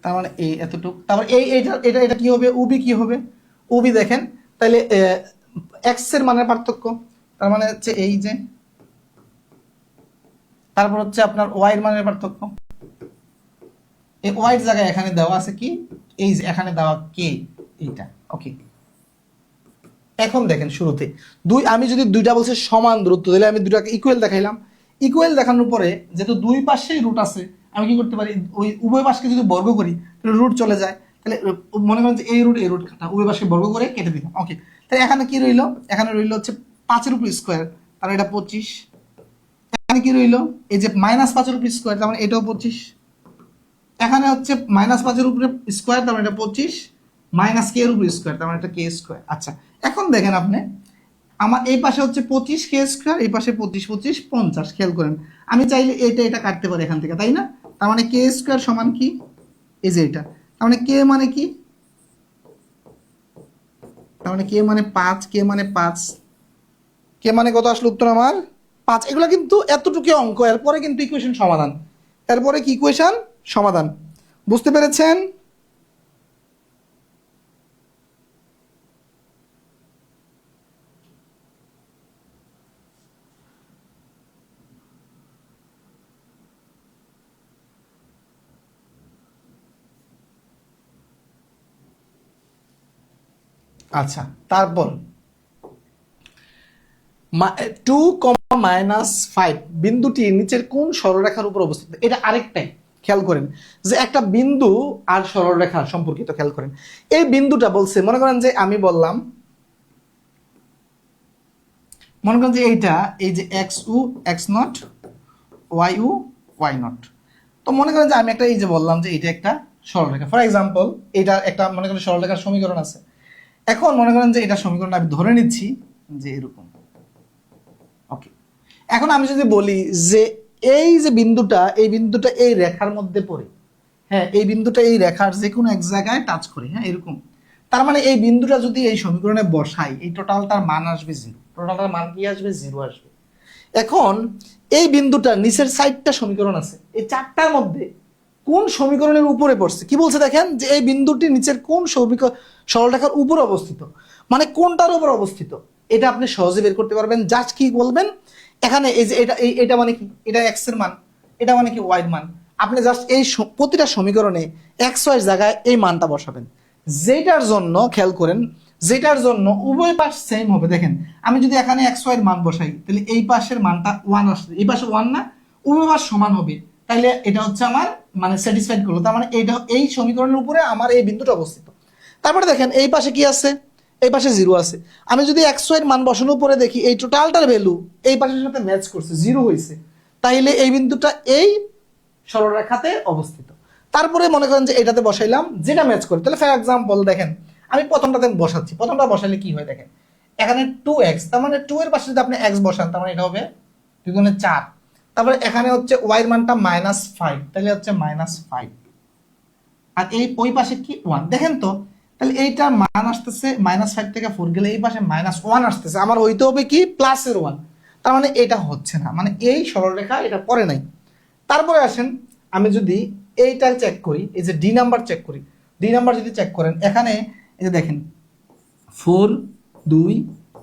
তার মানে এই এতটুকু, তারপর এটা কি হবে, উবি কি হবে, উবি দেখেন তাহলে এক্স এর মানের পার্থক্য, তার মানে হচ্ছে এই যে, তারপর হচ্ছে আপনার ওয়াই এর মানের পার্থক্য, এই ওয়াইয়ের জায়গায় এখানে দেওয়া আছে কি, এই যে এখানে দেওয়া কে, এইটা। ওকে, এখন দেখেন শুরুতে আমি যদি দুইটা বলছে সমান দূরত্ব দিলে আমি দুটাকে ইকুয়াল দেখাইলাম। ইকুয়াল দেখানোর পরে যেহেতু দুই পাশেই রুট আছে, আমি কি করতে পারি, ওই উভয় পাশকে যদি বর্গ করি তাহলে রুট চলে যায়। তাহলে মনে করেন যে এই রুট কাটা, উভয় পাশকে বর্গ করে কেটে দিলাম। ওকে, তাহলে এখানে কি রইলো, এখানে রইলো হচ্ছে 5 এর উপর স্কোয়ার, তাহলে এটা 25। এখানে কি রইলো, এই যে -5 এর উপর স্কোয়ার, তার মানে এটাও 25। এখানে হচ্ছে -5 এর উপরে স্কোয়ার, তার মানে এটা 25, -k এর উপর স্কোয়ার, তার মানে এটা k স্কোয়ার। আচ্ছা, এখন দেখেন আপনি, আমার এই পাশে হচ্ছে 25 k স্কোয়ার, এই পাশে 25 25 50। খেয়াল করেন, আমি চাইলে এটা কাটতে পারি এখান থেকে, তাই না? তার মানে k স্কোয়ার সমান কি, এই যে এটা, তার মানে k মানে কি, তার মানে k মানে 5, k মানে 5, k মানে কত আসলে উত্তর আমার 5। এগুলো কিন্তু এতটুকু অঙ্ক, এরপরে কিন্তু ইকুয়েশন সমাধান, এরপরে কি ইকুয়েশন সমাধান, বুঝতে পেরেছেন? আচ্ছা, তারপর 2, বিন্দুটি নিচের কোন সরলরেখার উপর অবস্থিত? এটা আরেকটাই, খেয়াল করেন যে একটা বিন্দু আর সরলরেখা সম্পর্কিত। খেয়াল করেন এই বিন্দুটা বলছে, মনে করেন যে আমি বললাম, মনে করেন যে এইটা, এই যে এক্স উ এক্স নট, ওয়াই উ ওয়াই নট। তো মনে করেন যে আমি একটা এই যে বললাম যে এটা একটা সরলরেখা, ফর এক্সাম্পল এটা একটা মনে করেন সরলরেখার সমীকরণ আছে। এখন মনে করেন যে এটা সমীকরণ আমি ধরে নিচ্ছি যে এরকম। ওকে, এখন আমি যদি বলি যে এই যে বিন্দুটা, এই বিন্দুটা এই রেখার মধ্যে পড়ে, হ্যাঁ এই বিন্দুটা এই রেখার যে কোনো এক জায়গায় টাচ করে, হ্যাঁ এরকম, তার মানে এই বিন্দুটা যদি এই সমীকরণে বসাই, এই টোটালটার মান আসবে 0, টোটালটার মান কি আসবে, 0 আসবে। এখন এই বিন্দুটা নিচের সাইডটা সমীকরণ আছে, এই চারটার মধ্যে কোন সমীকরণের উপরে পড়ছে, কি বলছে দেখেন যে এই বিন্দুটি নিচের কোন সরলরেখার উপর অবস্থিত, মানে কোনটার উপর অবস্থিত, এটা আপনি সহজে বের করতে পারবেন। জাস্ট কি বলবেন, এখানে এই যে এটা মানে কি, এটা এক্স এর মান, এটা মানে কি ওয়াই এর মান। আপনি জাস্ট এই প্রতিটা সমীকরণে এক্স ওয়াই জায়গায় এই মানটা বসাবেন, যেটার জন্য খেয়াল করেন, যেটার জন্য উভয় পাশ সেম হবে। দেখেন আমি যদি এখানে এক্স ওয়াই এর মান বসাই, তাহলে এই পাশের মানটা 1 আসবে, এই পাশে 1 না, উভয় পাশ সমান হবে, তাইলে এটা হচ্ছে আমার মানে স্যাটিসফাইড করলো। তার মানে এইটা এই সমীকরণের উপরে আমার এই বিন্দুটা অবস্থিত। তারপরে দেখেন এই পাশে কি আছে, এই পাশে 0 আছে। আমি যদি এক্স ওয়াই এর মান বসানোর পরে দেখি এই টোটালটার ভ্যালু এই পাশের সাথে ম্যাচ করছে, 0 হয়েছে, তাইলে এই বিন্দুটা এই সরলরেখাতে অবস্থিত। তারপরে মনে করেন যে এটাতে বসাইলাম যেটা ম্যাচ করে, তাহলে ফর এক্সাম্পল দেখেন আমি প্রথমটাতে বসাচ্ছি, প্রথমটা বসাইলে কি হয় দেখেন, এখানে 2x, তার মানে 2 এর পাশে যদি আপনি x বসান, তার মানে এটা হবে 2 গুণে 4। তারপরে এখানে হচ্ছে y এর মানটা -5, তাহলে হচ্ছে -5, আর এই ওই পাশে কি 1। দেখেন তো, তাহলে এইটার মান আসতেছে -5 থেকে 4 গেলে এই পাশে -1 আসতেছে, আমার হইতে হবে কি প্লাসের 1, তার মানে এটা হচ্ছে না, মানে এই সরলরেখা এটা পড়ে নাই। তারপরে আসেন আমি যদি এইটা চেক করি, এই যে ডি নাম্বার চেক করি, ডি নাম্বার যদি চেক করেন এখানে এই যে দেখেন 4 2,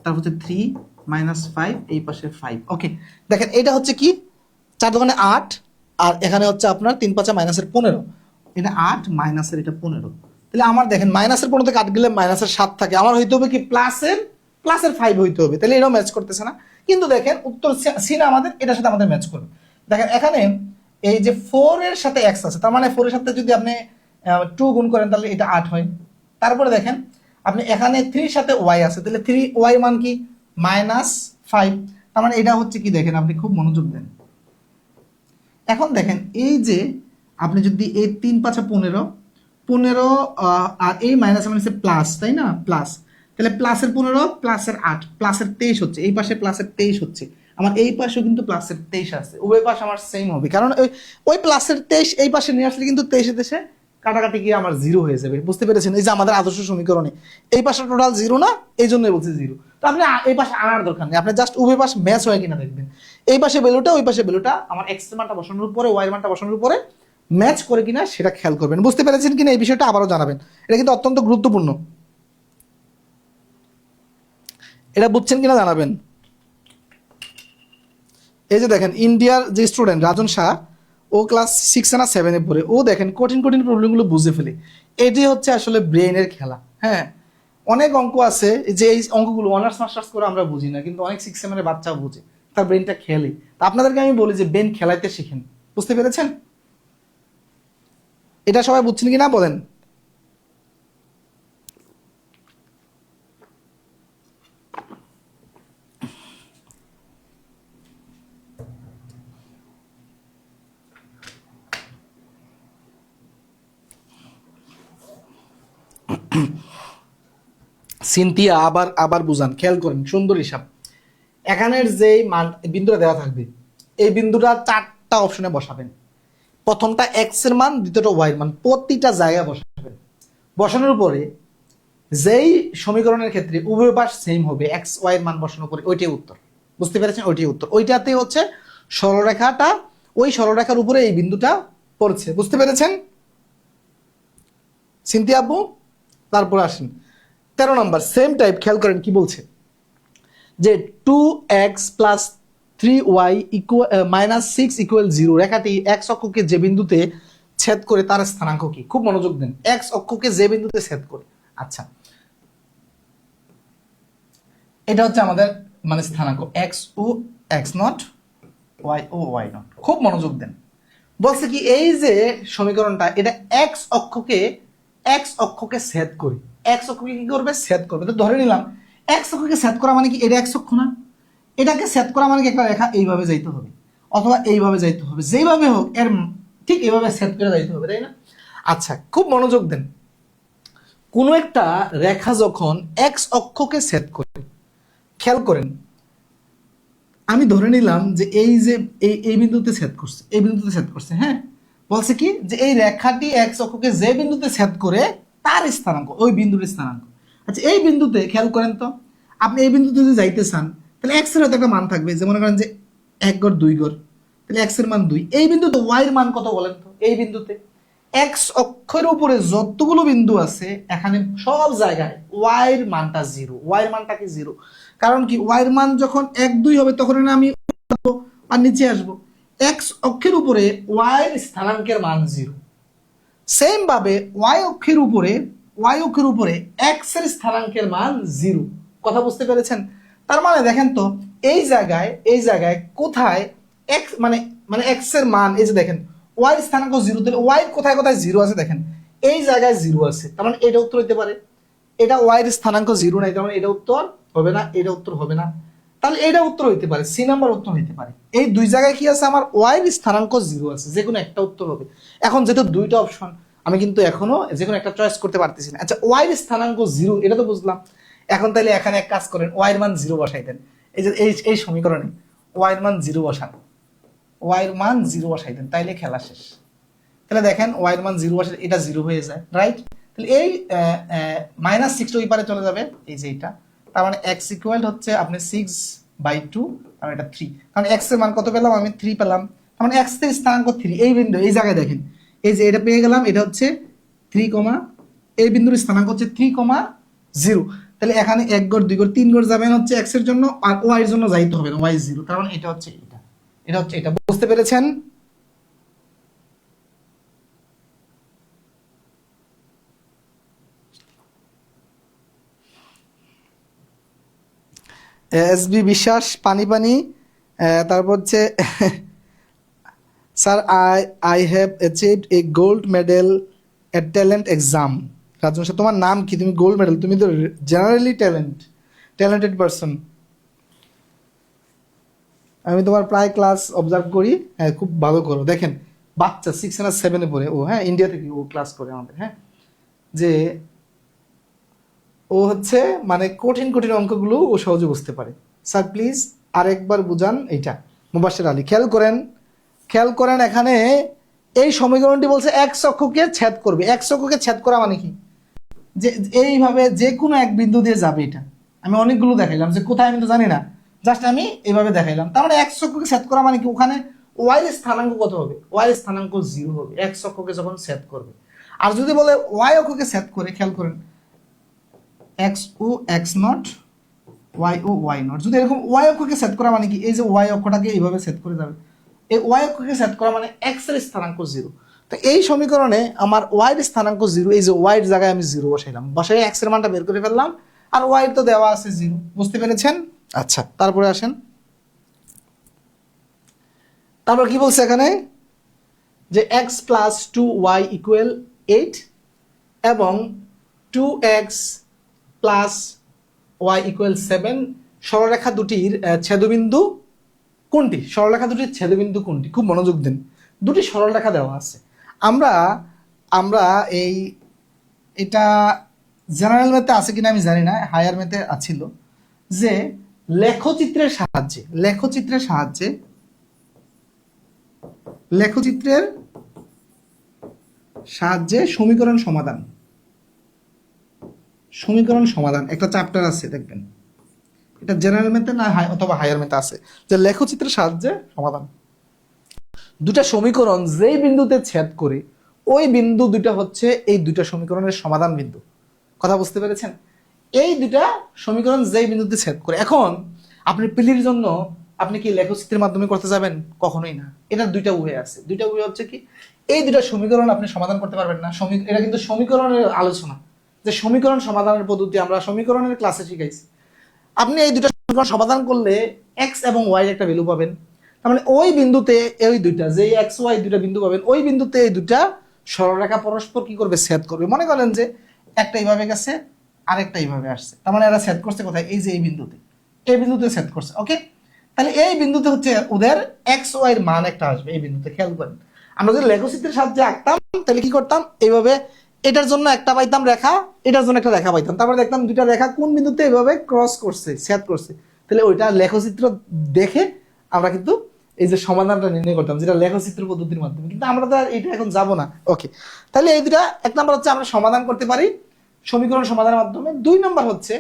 তারপর হচ্ছে 3 -5, এই পাশে 5। ওকে, দেখেন এটা হচ্ছে কি 4 দোকানে 8, আর এখানে হচ্ছে আপনার 3 5 মাইনাসের 15, এটা 8 মাইনাসের এটা 15। তাহলে আমার দেখেন মাইনাসের 15 থেকে 8 গেলে মাইনাসের 7 থাকে, আমার হইতে হবে কি প্লাসের 5 হইতে হবে, তাহলে এটাও ম্যাচ করতেছে না। কিন্তু দেখেন উত্তর সি না আমাদের, এটার সাথে আমাদের ম্যাচ করবে। দেখেন এখানে এই যে 4 এর সাথে x আছে, তার মানে 4 এর সাথে যদি আপনি 2 গুণ করেন তাহলে এটা 8 হয়। তারপরে দেখেন আপনি এখানে 3 এর সাথে y আছে, তাহলে 3y মান কি -5, তার মানে এটা হচ্ছে কি, দেখেন আপনি খুব মনোযোগ দেন। এখন দেখেন এই যে আপনি যদি এই 3 5 15 আর এই মাইনাস মাইনাসে প্লাস, তাই না, প্লাস, তাহলে প্লাসের 15 প্লাসের 8 প্লাসের 23 হচ্ছে, এই পাশে প্লাসের 23 হচ্ছে, আমার এই পাশেও কিন্তু প্লাসের 23 আছে, উভয় পাশ আমার সেম হবে, কারণ ওই প্লাসের 23 এই পাশে নিয়ে আসলে কিন্তু 23 দেশে কাটাকাটি গিয়ে আমার 0 হয়ে যাবে। বুঝতে পেরেছেন, এই যে আমাদের আদর্শ সমীকরণে এই পাশে টোটাল 0 না, এই জন্যই বলছি 0। তো আপনি এই পাশে আনার দরকার নেই, আপনি জাস্ট উভয় পাশ ম্যাচ হয় কিনা দেখবেন, এই পাশে ভ্যালুটা ওই পাশে ভ্যালুটা আমার এক্স এর মানটা বসানোর পরে ওয়াই এর মানটা বসানোর পরে ম্যাচ করে কিনা সেটা খেয়াল করবেন। বুঝতে পেরেছেন কিনা এই বিষয়টা আবারও জানাবেন, এটা কিন্তু অত্যন্ত গুরুত্বপূর্ণ, এটা বুঝছেন কিনা জানাবেন। এই যে দেখেন ইন্ডিয়ার যে স্টুডেন্ট রাজন শাহ, ও ক্লাস 6 না 7-এ পড়ে, ও দেখেন কঠিন কঠিন প্রবলেমগুলো বুঝে ফেলে। এটি হচ্ছে আসলে ব্রেনের খেলা। হ্যাঁ, অনেক অঙ্ক আছে যে এই অঙ্কগুলো অনার্স মাস্টার্স করে আমরা বুঝি না, কিন্তু অনেক 6-7-এর বাচ্চা বুঝে, তার ব্রেনটা খেলে। তা আপনাদেরকে আমি বলি যে ব্রেন খেলাইতে শিখেন। বুঝতে পেরেছেন? এটা সবাই বুঝছেন কি না বলেন? সিনথিয়া আবার আবার বুঝান, খেয়াল করেন, সুন্দর হিসাব। এখানের যে মান বিন্দুটা দেওয়া থাকবে, এই বিন্দুটা 4টা অপশনে বসাবেন। প্রথমটা এক্স এর মান, দ্বিতীয়টা ওয়াই এর মান, প্রতিটা জায়গায় বসাবেন। বসানোর পরে যেই সমীকরণের ক্ষেত্রে উভয় পাশ সেম হবে, এক্স ওয়াই এর মান বসানোর পরে ওইটাই উত্তর। বুঝতে পেরেছেন? ওইটাই উত্তর। ওইটাতে হচ্ছে সরলরেখাটা, ওই সরলরেখার উপরে এই বিন্দুটা পড়ছে। বুঝতে পেরেছেন সিনথিয়া আপু? তারপর আসেন 13 নম্বর, সেম টাইপ। খেয়াল করেন কি বলছে, যে 2x+3y -6 = 0 রেখাটি এক্স অক্ষকে যে বিন্দুতে ছেদ করে তার স্থানাঙ্ক কি? খুব মনোযোগ দেন, এক্স অক্ষকে যে বিন্দুতে ছেদ করে। আচ্ছা, এটা হচ্ছে আমাদের মানে স্থানাঙ্ক এক্স ও এক্স নট, ওয়াই ও ওয়াই নট। খুব মনোযোগ দেন। বলছে কি, এই যে সমীকরণটা, এটা এক্স অক্ষকে ছেদ করে, এক্স অক্ষকে কি করবে? ছেদ করবে। তো ধরে নিলাম এক্স অক্ষকে ছেদ করা মানে কি, এটা এক্স অক্ষ না? এটাকে ছেদ করা মানে কি, একটা রেখা এইভাবে যাইতে হবে অথবা এইভাবে যাইতে হবে, যেইভাবে হোক এর ঠিক এইভাবে ছেদ করে যাইতে হবে, তাই না? আচ্ছা, খুব মনোযোগ দেন। কোনো একটা রেখা যখন এক্স অক্ষকে ছেদ করে, খেয়াল করেন, আমি ধরে নিলাম যে এই যে এই বিন্দুতে ছেদ করছে, এই বিন্দুতে ছেদ করছে। হ্যাঁ, বলছে কি, যে এই রেখাটি এক্স অক্ষকে যে বিন্দুতে ছেদ করে তার স্থানাঙ্ক, ওই বিন্দুর স্থানাঙ্ক। আচ্ছা, এই বিন্দুতে খেয়াল করেন তো, আপনি এই বিন্দুতে যদি যাইতে চান, তাহলে এক্স এর হয়তো একটা মান থাকবে, যে মনে করেন যে 1 গড় 2 গড়, তাহলে এক্স এর মান 2। এই বিন্দুতে ওয়াই এর মান কত বলেন তো? এই বিন্দুতে এক্স অক্ষের উপরে যতগুলো বিন্দু আছে, এখানে সব জায়গায় ওয়াই এর মানটা 0। ওয়াই এর মানটা কি 0? কারণ কি, ওয়াই এর মান যখন 1 2 হবে তখন আমি আর নিচে আসবো। এক্স অক্ষের উপরে ওয়াই এর স্থানাঙ্কের মান 0। সেম ভাবে ওয়াই অক্ষের উপরে এক্স এর স্থানাঙ্কের মান 0। কথা বুঝতে পেরেছেন? তার মানে দেখেন তো, এই জায়গায় কোথায় এক্স মানে মানে এক্স এর মান, এই যে দেখেন ওয়াই এর স্থানাঙ্ক 0, তাহলে ওয়াই কোথায় কোথায় 0 আছে দেখেন, এই জায়গায় 0 আছে, তার মানে এটা উত্তর হতে পারে। এটা ওয়াই এর স্থানাঙ্ক 0 নাই, তার মানে এটা উত্তর হবে না, এটা উত্তর হবে না। তাহলে এটা উত্তর হইতে পারে, সি নাম্বার উত্তর হইতে পারে। এই দুই জায়গায় কি আছে, আমার ওয়াই এর স্থানাঙ্ক 0 আছে, যে কোনো একটা উত্তর হবে। এখন যেহেতু দুইটা অপশন, আমি কিন্তু এখনো যে কোনো একটা চয়েস করতে পারতেছি না। আচ্ছা, ওয়াই এর স্থানাঙ্ক 0, এটা তো বুঝলাম। এখন তাহলে এখানে এক কাজ করেন, ওয়াই এর মান 0 বসাই দেন। এই যে এই সমীকরণে ওয়াই এর মান 0 বসান, ওয়াই এর মান 0 বসাই দেন, তাইলে খেলা শেষ। তাহলে দেখেন ওয়াই এর মান 0 বসালে এটা 0 হয়ে যায়, রাইট? তাহলে এই -6 ওই পারে চলে যাবে, এই যে এটা। তার মানে x ইকুয়াল হচ্ছে আপনি 6/2, আর এটা 3। কারণ x এর মান কত পেলাম আমি? 3 পেলাম। তার মানে x এর স্থানাঙ্ক 3। এই বিন্দু, এই জায়গায় দেখেন, এই যে এটা পেয়ে গেলাম, এটা হচ্ছে 3, এই বিন্দুর স্থানাঙ্ক হচ্ছে 3,0। তাহলে এখানে 1 গড় 2 গড় 3 গড় যাবেন হচ্ছে x এর জন্য, আর y এর জন্য যাইতে হবে না, y 0। তার মানে এটা হচ্ছে এটা হচ্ছে এটা। বুঝতে পেরেছেন? SB বিশ্বাস পানি পানি, তারপর হচ্ছে sir I have achieved a gold medal at talent exam. Rajan sir, তোমার নাম কি? তুমি গোল্ড মেডেল, তুমি তো জেনারেলি ট্যালেন্টেড পারসন। আমি তোমার প্রায় ক্লাস অবজার্ভ করি, হ্যাঁ খুব ভালো করো। দেখেন বাচ্চা 6 না 7-এ পড়ে ও, হ্যাঁ ইন্ডিয়া থেকে ও ক্লাস করে আমাদের। হ্যাঁ, যে ও হচ্ছে মানে কঠিন কঠিন অঙ্কগুলো ও সহজে বুঝতে পারে। স্যার প্লিজ আরেকবার বুঝান এইটা। মুবাশশির আলী, খেয়াল করেন এখানে এই সমীকরণটি বলছে এক্স অক্ষকে ছেদ করবে। এক্স অক্ষকে ছেদ করা মানে কি, যে এইভাবে যে কোনো এক বিন্দু দিয়ে যাবে। এটা আমি অনেকগুলো দেখাইলাম, যে কোথায় আমি তো জানি না, জাস্ট আমি এইভাবে দেখাইলাম। তার মানে এক্স অক্ষকে ছেদ করা মানে কি, ওখানে ওয়াই এর স্থানাঙ্ক কত হবে? ওয়াই এর স্থানাঙ্ক 0 হবে এক্স অক্ষকে যখন ছেদ করবে। আর যদি বলে ওয়াই অক্ষকে ছেদ করে, খেয়াল করেন এক্স ও এক্স নট, ওয়াই ও ওয়াই নট, যদি এরকম ওয়াই অক্ষকে সেট করা মানে কি, এই যে ওয়াই অক্ষটাকে এইভাবে সেট করে যাবে, এই ওয়াই অক্ষকে সেট করা মানে এক্স এর স্থানাঙ্ক 0। তো এই সমীকরণে আমার ওয়াই এর স্থানাঙ্ক 0, এই যে ওয়াই এর জায়গায় আমি 0 বসাইলাম, বসাই এক্স এর মানটা বের করে ফেললাম, আর ওয়াই তো দেওয়া আছে 0। বুঝতে পেরেছেন? আচ্ছা, তারপরে আসেন, তারপর কি বলছে এখানে যে x প্লাস 2y ইকুয়াল 8 এবং 2x প্লাস y ইকুয়াল 7 সরলরেখা দুটির ছেদবিন্দু কোনটি? সরলরেখা দুটির ছেদবিন্দু কোনটি? খুব মনোযোগ দিন। দুটি সরলরেখা দেওয়া আছে। আমরা আমরা এটা জেনারেল ম্যাথে আছে কিনা আমি জানি না, হায়ার ম্যাথে আছিল, যে লেখচিত্রের সাহায্যে সমীকরণ সমাধান একটা চ্যাপ্টার আছে, দেখবেন এটা জেনারেল ম্যাথে না অথবা হায়ার ম্যাথে আছে, যে লেখচিত্রের সাহায্যে সমাধান। দুটা সমীকরণ যেই বিন্দুতে ছেদ করে ওই বিন্দু দুটা হচ্ছে এই দুটা সমীকরণের সমাধান বিন্দু। কথা বুঝতে পেরেছেন? এই দুটা সমীকরণ যেই বিন্দুতে ছেদ করে, এখন আপনি পিলির জন্য আপনি কি লেখচিত্রের মাধ্যমে করতে যাবেন? কখনোই না। এটার দুইটা ওয়ে আছে। দুইটা ওয়ে হচ্ছে কি, এই দুটা সমীকরণ আপনি সমাধান করতে পারবেন না। এটা কিন্তু সমীকরণের আলোচনা, যে সমীকরণ সমাধানের পদ্ধতি আমরা সমীকরণের ক্লাসে শিখাইছি। আপনি এই দুটা সমীকরণ সমাধান করলে এক্স এবং ওয়াই একটা ভ্যালু পাবেন। তার মানে ওই বিন্দুতে এই দুইটা, যে এক্স ওয়াই দুইটা বিন্দু পাবেন, ওই বিন্দুতে এই দুটা সরলরেখা পরস্পর কি করবে? ছেদ করবে। মনে করেন যে একটা এইভাবে গেছে, আরেকটা এইভাবে আসছে, তার মানে এরা ছেদ করছে কোথায়? এই যে এই বিন্দুতে ছেদ করছে। ওকে, তাহলে এই বিন্দুতে হচ্ছে ওদের এক্স ওয়াই এর মান একটা আসবে। এই বিন্দুতে খেয়াল করেন, আমরা যদি লেখচিত্রের সাহায্যে আঁকতাম তাহলে কি করতাম? এইভাবে এটার জন্য একটা পাইতাম রেখা, এটার জন্য একটা রেখা পাইতাম, তারপরে দেখতাম দুইটা রেখা কোন বিন্দুতে এইভাবে ক্রস করছে, ছেদ করছে। তাহলে ওইটা লেখচিত্র দেখে আমরা কিন্তু এই যে সমাধানটা নির্ণয় করতাম, যেটা লেখচিত্র পদ্ধতির মাধ্যমে। কিন্তু আমরা তো আর এটা এখন যাব না। ওকে, তাহলে এই দুটা, এক নম্বর হচ্ছে আমরা সমাধান করতে পারি সমীকরণ সমাধানের মাধ্যমে। দুই নম্বর হচ্ছে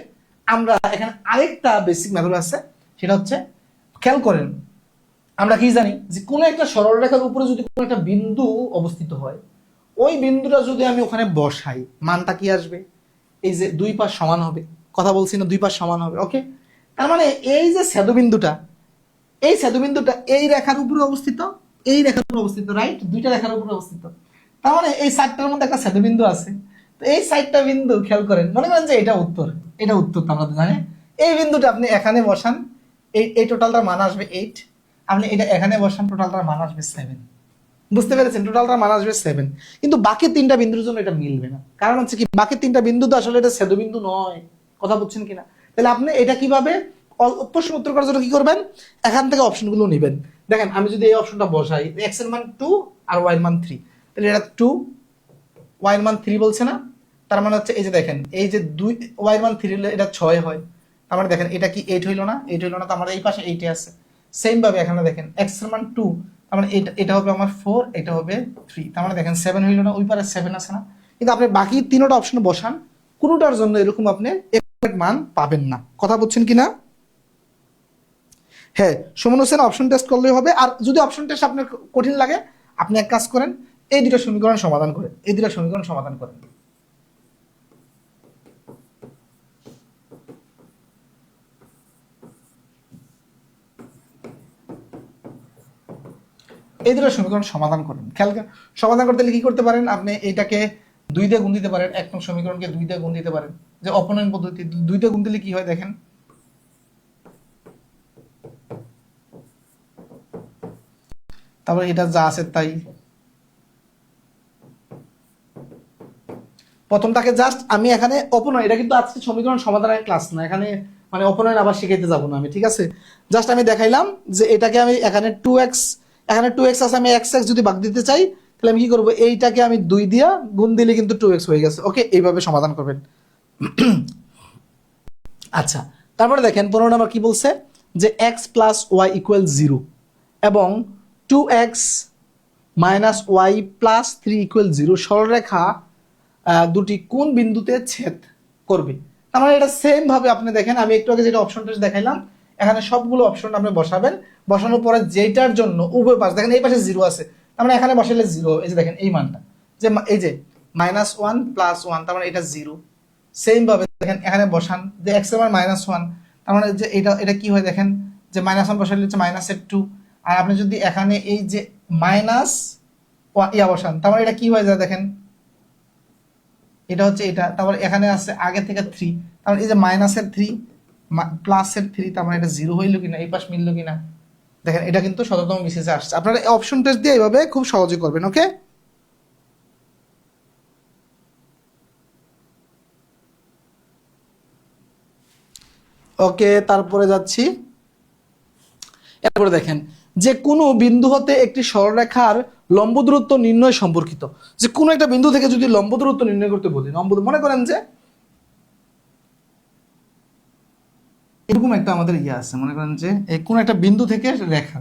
আমরা এখানে আরেকটা বেসিক মেথড আছে, সেটা হচ্ছে, খেয়াল করেন, আমরা কি জানি যে কোনো একটা সরলরেখার উপরে যদি কোনো একটা বিন্দু অবস্থিত হয়, ওই বিন্দুটা যদি আমি ওখানে বসাই, মানটা কি আসবে? এই যে দুই পাশ সমান হবে। কথা বলছি না? দুই পাশ সমান হবে। ওকে, তার মানে এই যে ছেদবিন্দুটা, এই ছেদবিন্দুটা এই রেখার উপরে অবস্থিত, এই রেখার উপরে অবস্থিত, রাইট? দুইটা রেখার উপরে অবস্থিত। তার মানে এই সাইডটার মধ্যে একটা ছেদবিন্দু আছে। তো এই সাইডটা বিন্দু, খেয়াল করেন, মনে করেন যে এটা উত্তর তো আমরা জানি। এই বিন্দুটা আপনি এখানে বসান, এই টোটালটার মান আসবে 8। আপনি এটা এখানে বসান, টোটালটার মান আসবে 7। বুঝতে পেরেছেন? টোটালটার মান আসবে 7। কিন্তু বাকি তিনটা বিন্দুর জন্য এটা মিলবে না। কারণ হচ্ছে কি, বাকি তিনটা বিন্দু তো আসলে এটা ছেদবিন্দু নয়। কথা বুঝছেন কিনা? তাহলে আপনি এটা কিভাবে প্রশ্ন উত্তর করার জন্য কি করবেন? এখান থেকে অপশনগুলো নেবেন। দেখেন, আমি যদি এই অপশনটা বসাই, এক্স এর মান 2 আর ওয়াই এর মান 3, তাহলে এটা 2, ওয়াই এর মান 3 বলছে না? তার মানে হচ্ছে এই যে দেখেন, এই যে 2 ওয়াই এর মান 3 হলে এটা 6 হয়। তার মানে দেখেন এটা কি 8 হইলো না? 8 হইলো না, তো আমার এই পাশে 8 আছে। সেম ভাবে এখানে দেখেন এক্স এর মান 2, তার মানে এটা হবে আমার 4, এটা হবে 3, তার মানে দেখেন 7 হইলো না? ওই পারে 7 আছে না? কিন্তু আপনি বাকি তিনটা অপশন বসান, কোনোটার জন্য এরকম আপনি এক্সাক্ট মান পাবেন না। কথা বুঝছেন কিনা? হ্যাঁ, সুমন হোসেন, অপশন টেস্ট করলেই হবে। আর যদি অপশন টেস্ট আপনার কঠিন লাগে, আপনি এক কাজ করেন, এই দুটো সমীকরণ সমাধান করেন। এই দুটো সমীকরণ সমাধান করেন। এই দুটো সমীকরণ সমাধান করেন। খেয়াল করেন, সমাধান করতে হলে কি করতে পারেন? আপনি এইটাকে 2 দিয়ে গুণ দিতে পারেন, এক নং সমীকরণকে 2 দিয়ে গুণ দিতে পারেন, যে অপনয়ন পদ্ধতি। 2 দিয়ে গুণ দিলে কি হয় দেখেন, তারপরে এটা যা আছে তাই। প্রথমটাকে জাস্ট আমি এখানে অপনয়ন, এটা কিন্তু আজকে সমীকরণ সমাধানের ক্লাস না, এখানে মানে অপনয়ন আবার শিখাইতে যাব না আমি, ঠিক আছে? জাস্ট আমি দেখাইলাম যে এটাকে আমি এখানে 2x, এখানে 2x আছে, আমি x যদি ভাগ দিতে চাই, তাহলে আমি কি করব? এইটাকে আমি 2 দিয়া গুণ দিলে কিন্তু 2x হয়ে গেছে। ওকে, এইভাবে সমাধান করবেন। আচ্ছা, তারপরে দেখেন 15 নম্বর কি বলছে, যে x প্লাস ওয়াই ইকুয়াল 0 এবং 2x minus Y plus 3 equal 0 সরলরেখা দুটি কোন বিন্দুতে ছেদ করবে। তার মানে এটা সেম ভাবে আপনি দেখেন, আমি একটু আগে যেটা অপশনটা দেখাইলাম, এখানে সবগুলো অপশন আপনি বসাবেন। বসানোর পরে যেটার জন্য উভয় পাশ, দেখেন এই পাশে 0 আছে, তার মানে এখানে বসালে 0। এই যে দেখেন এই মানটা, যে এই যে -1 + 1, তার মানে এটা 0। সেম ভাবে দেখেন এখানে বসান, যে x এর মান -1, তার মানে যে এটা কি হয় দেখেন, যে -1 বসালে হচ্ছে -2, আর আপনি যদি এখানে এই যে মাইনাস ইয়া বসান, তারপর এটা কি হয়ে যায় দেখেন, এটা হচ্ছে এটা, তারপর এখানে আছে আগে থেকে 3, তারপর এই যে মাইনাসের 3 প্লাসের 3, তারপর এটা 0 হইলো কিনা, এই পাশ মিললো কিনা দেখেন, এটা কিন্তু শততম বিসিএসে আসছে। আপনারা অপশন টেস্ট দিয়ে এইভাবে খুব সহজে করবেন। ওকে, ওকে তারপরে যাচ্ছি। এরপরে দেখেন যে কোনো বিন্দু হতে একটি সরলরেখার লম্ব দূরত্ব নির্ণয় সম্পর্কিত। যে কোনো একটা বিন্দু থেকে যদি লম্ব দূরত্ব নির্ণয় করতে বলি, মনে করেন যে এরকম একটা আমাদের ইয়ে আছে, মনে করেন যে এই কোন একটা বিন্দু থেকে রেখা,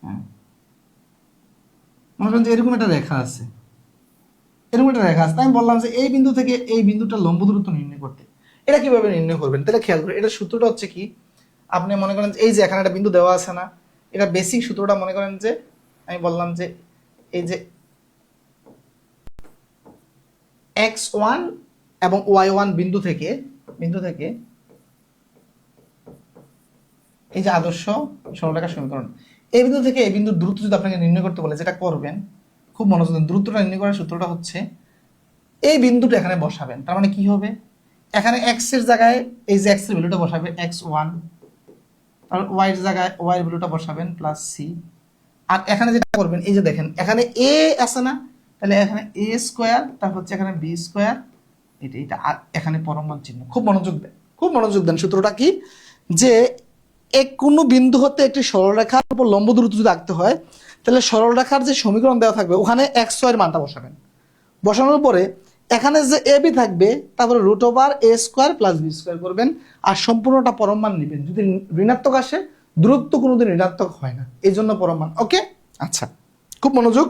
হ্যাঁ মনে করেন যে এরকম একটা রেখা আছে, এরকম একটা রেখা আছে, আমি বললাম যে এই বিন্দু থেকে এই বিন্দুটা লম্ব দূরত্ব নির্ণয় করতে। এটা কিভাবে নির্ণয় করবেন তাহলে খেয়াল করে, এটা সূত্রটা হচ্ছে কি, আপনি মনে করেন এই যে এখানে একটা বিন্দু দেওয়া আছে না, এটা বেসিক সূত্রটা মনে করেন যে আমি বললাম যে এই যে x1 এবং y1 বিন্দু থেকে এই যে আদর্শ সরলরেখা সমীকরণ, এই বিন্দু থেকে এই বিন্দুর দূরত্ব যদি আপনাকে নির্ণয় করতে বলে, যেটা করবেন খুব মনোযোগ দিন, দূরত্বটা নির্ণয় করার সূত্রটা হচ্ছে এই বিন্দুটা এখানে বসাবেন। তার মানে কি হবে, এখানে x এর জায়গায় এই যে x এর ভ্যালুটা বসাবে x1, আর y এর জায়গায় y এর ভ্যালুটা বসাবেন প্লাস c, আর এখানে যেটা করবেন এই যে দেখেন এখানে a আছে না, তাহলে এখানে a স্কয়ার, তারপর হচ্ছে এখানে b স্কয়ার, এটা আর এখানে পরমাণু চিহ্ন। খুব মনোযোগ দেন সূত্রটা কি, যে কোনো বিন্দু হতে একটি সরলরেখার উপর লম্ব দূরত্ব যদি আঁকতে হয়, তাহলে সরলরেখার যে সমীকরণ দেওয়া থাকবে ওখানে x এর মানটা বসাবেন। বসানোর পরে এখানে যে এ বি থাকবে, তারপরে root over a square plus B square করবেন, আর সম্পূর্ণটা পরম মান নেবেন। যদি ঋণাত্মক আসে, দূরত্ব কোনোদিন ঋণাত্মক হয় না, এই জন্য পরম মান। ওকে, আচ্ছা খুব মনোযোগ।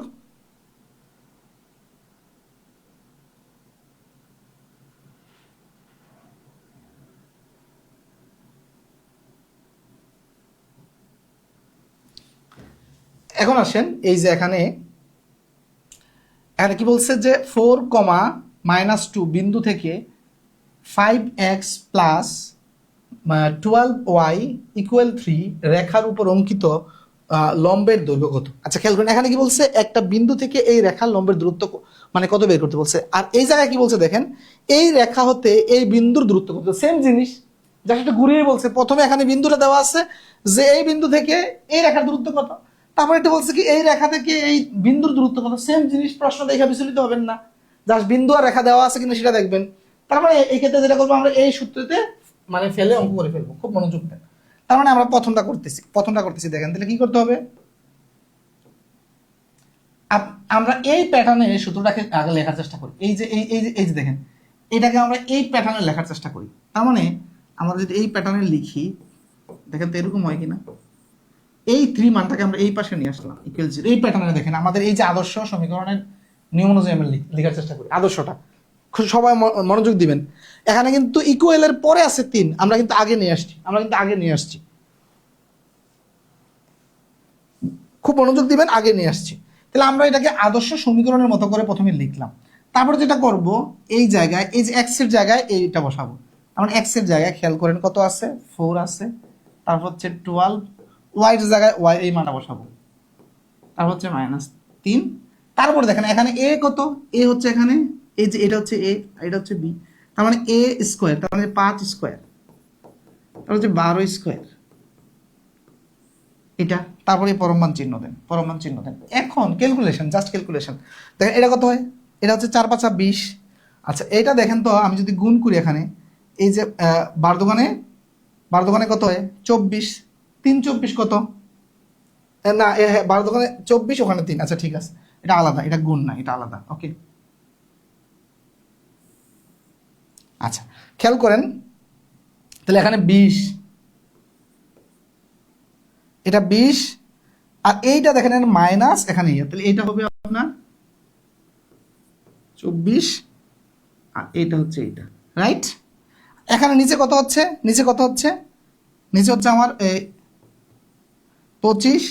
এখন আসেন এই যে এখানে কি বলছে, যে 4, -2 বিন্দু থেকে 5x প্লাস 12y = 3 রেখার উপর অঙ্কিত লম্বের দৈর্ঘ্য কত। আচ্ছা খেয়াল করেন, এখানে কি বলছে, একটা বিন্দু থেকে এই রেখার লম্বের দূরত্ব মানে কত বের করতে বলছে, আর এই জায়গায় কি বলছে দেখেন, এই রেখা হতে এই বিন্দুর দূরত্ব কত। সেম জিনিস, যা সেটা ঘুরিয়ে বলছে, প্রথমে এখানে বিন্দুটা দেওয়া আছে যে এই বিন্দু থেকে এই রেখার দূরত্ব কত, তারপরে এটা বলছে কি এই রেখা থেকে এই বিন্দুর দূরত্ব কত। সেম জিনিস, প্রশ্ন দেখে বিচলিত হবেন না, জাস্ট বিন্দু আর রেখা দেওয়া আছে কিনা সেটা দেখবেন। তারপরে এই ক্ষেত্রে যেটা করবো, আমরা এই সূত্রতে মানে ফেলে অঙ্ক করে ফেলবো। খুব মনোযোগ দেন। তার মানে আমরা প্রথমটা করতেছি দেখেন, তাহলে কি করতে হবে, আমরা এই প্যাটার্নে সূত্রটাকে আগে লেখার চেষ্টা করি। এই যে দেখেন, এটাকে আমরা এই প্যাটার্নে লেখার চেষ্টা করি। তার মানে আমরা যদি এই প্যাটার্নে লিখি, দেখেন তো এরকম হয় কিনা, এই 3 মানটাকে আমরা এই পাশে নিয়ে আসলাম ইকুয়াল 0। এই প্যাটার্নে দেখেন আমাদের এই যে আদর্শ সমীকরণের নিয়ম অনুযায়ী আমরা লেখার চেষ্টা করি আদর্শটা। সবাই মনোযোগ দিবেন, এখানে কিন্তু ইকুয়ালের পরে আছে 3, আমরা কিন্তু আগে নিয়ে আসছি, খুব মনোযোগ দিবেন, আগে নিয়ে আসছি। তাহলে আমরা এটাকে আদর্শ সমীকরণের মতো করে প্রথমে লিখলাম। তারপরে যেটা করব, এই জায়গায় এই যে এক্স এর জায়গায় এইটা বসাবো। আমরা এক্স এর জায়গায় খেয়াল করেন কত আছে, 4 আছে, তারপর হচ্ছে 12, ওয়াই এর জায়গায় ওয়াই এই মানটা বসাবো, তারপর হচ্ছে -3। তারপরে দেখেন এখানে এ কত, এ হচ্ছে এখানে এই যে এটা হচ্ছে এ, এটা হচ্ছে বি, তার মানে এ স্কোয়ার, তার মানে 5 স্কোয়ার, তারপর হচ্ছে 12 স্কোয়ার এটা, তারপরে পরম মান চিহ্ন দেন। এখন ক্যালকুলেশন, জাস্ট ক্যালকুলেশন দেখেন, এটা কত হয়, এটা হচ্ছে 4 5 20। আচ্ছা এটা দেখেন তো, আমি যদি গুণ করি এখানে, এই যে 12 কত হয় 24, 3 24 কত, না 12 24, ওখানে 3। আচ্ছা ঠিক আছে, এটা আলাদা, এটা গুণ না, এটা আলাদা। ওকে আচ্ছা খেয়াল করেন, তাহলে এখানে 20, এটা 20, আর এইটা দেখেন মাইনাস এখানে, তাহলে এইটা হবে আপনার 24, আর এইটা হচ্ছে এইটা, রাইট। এখানে নিচে কত হচ্ছে, নিচে হচ্ছে আমার 25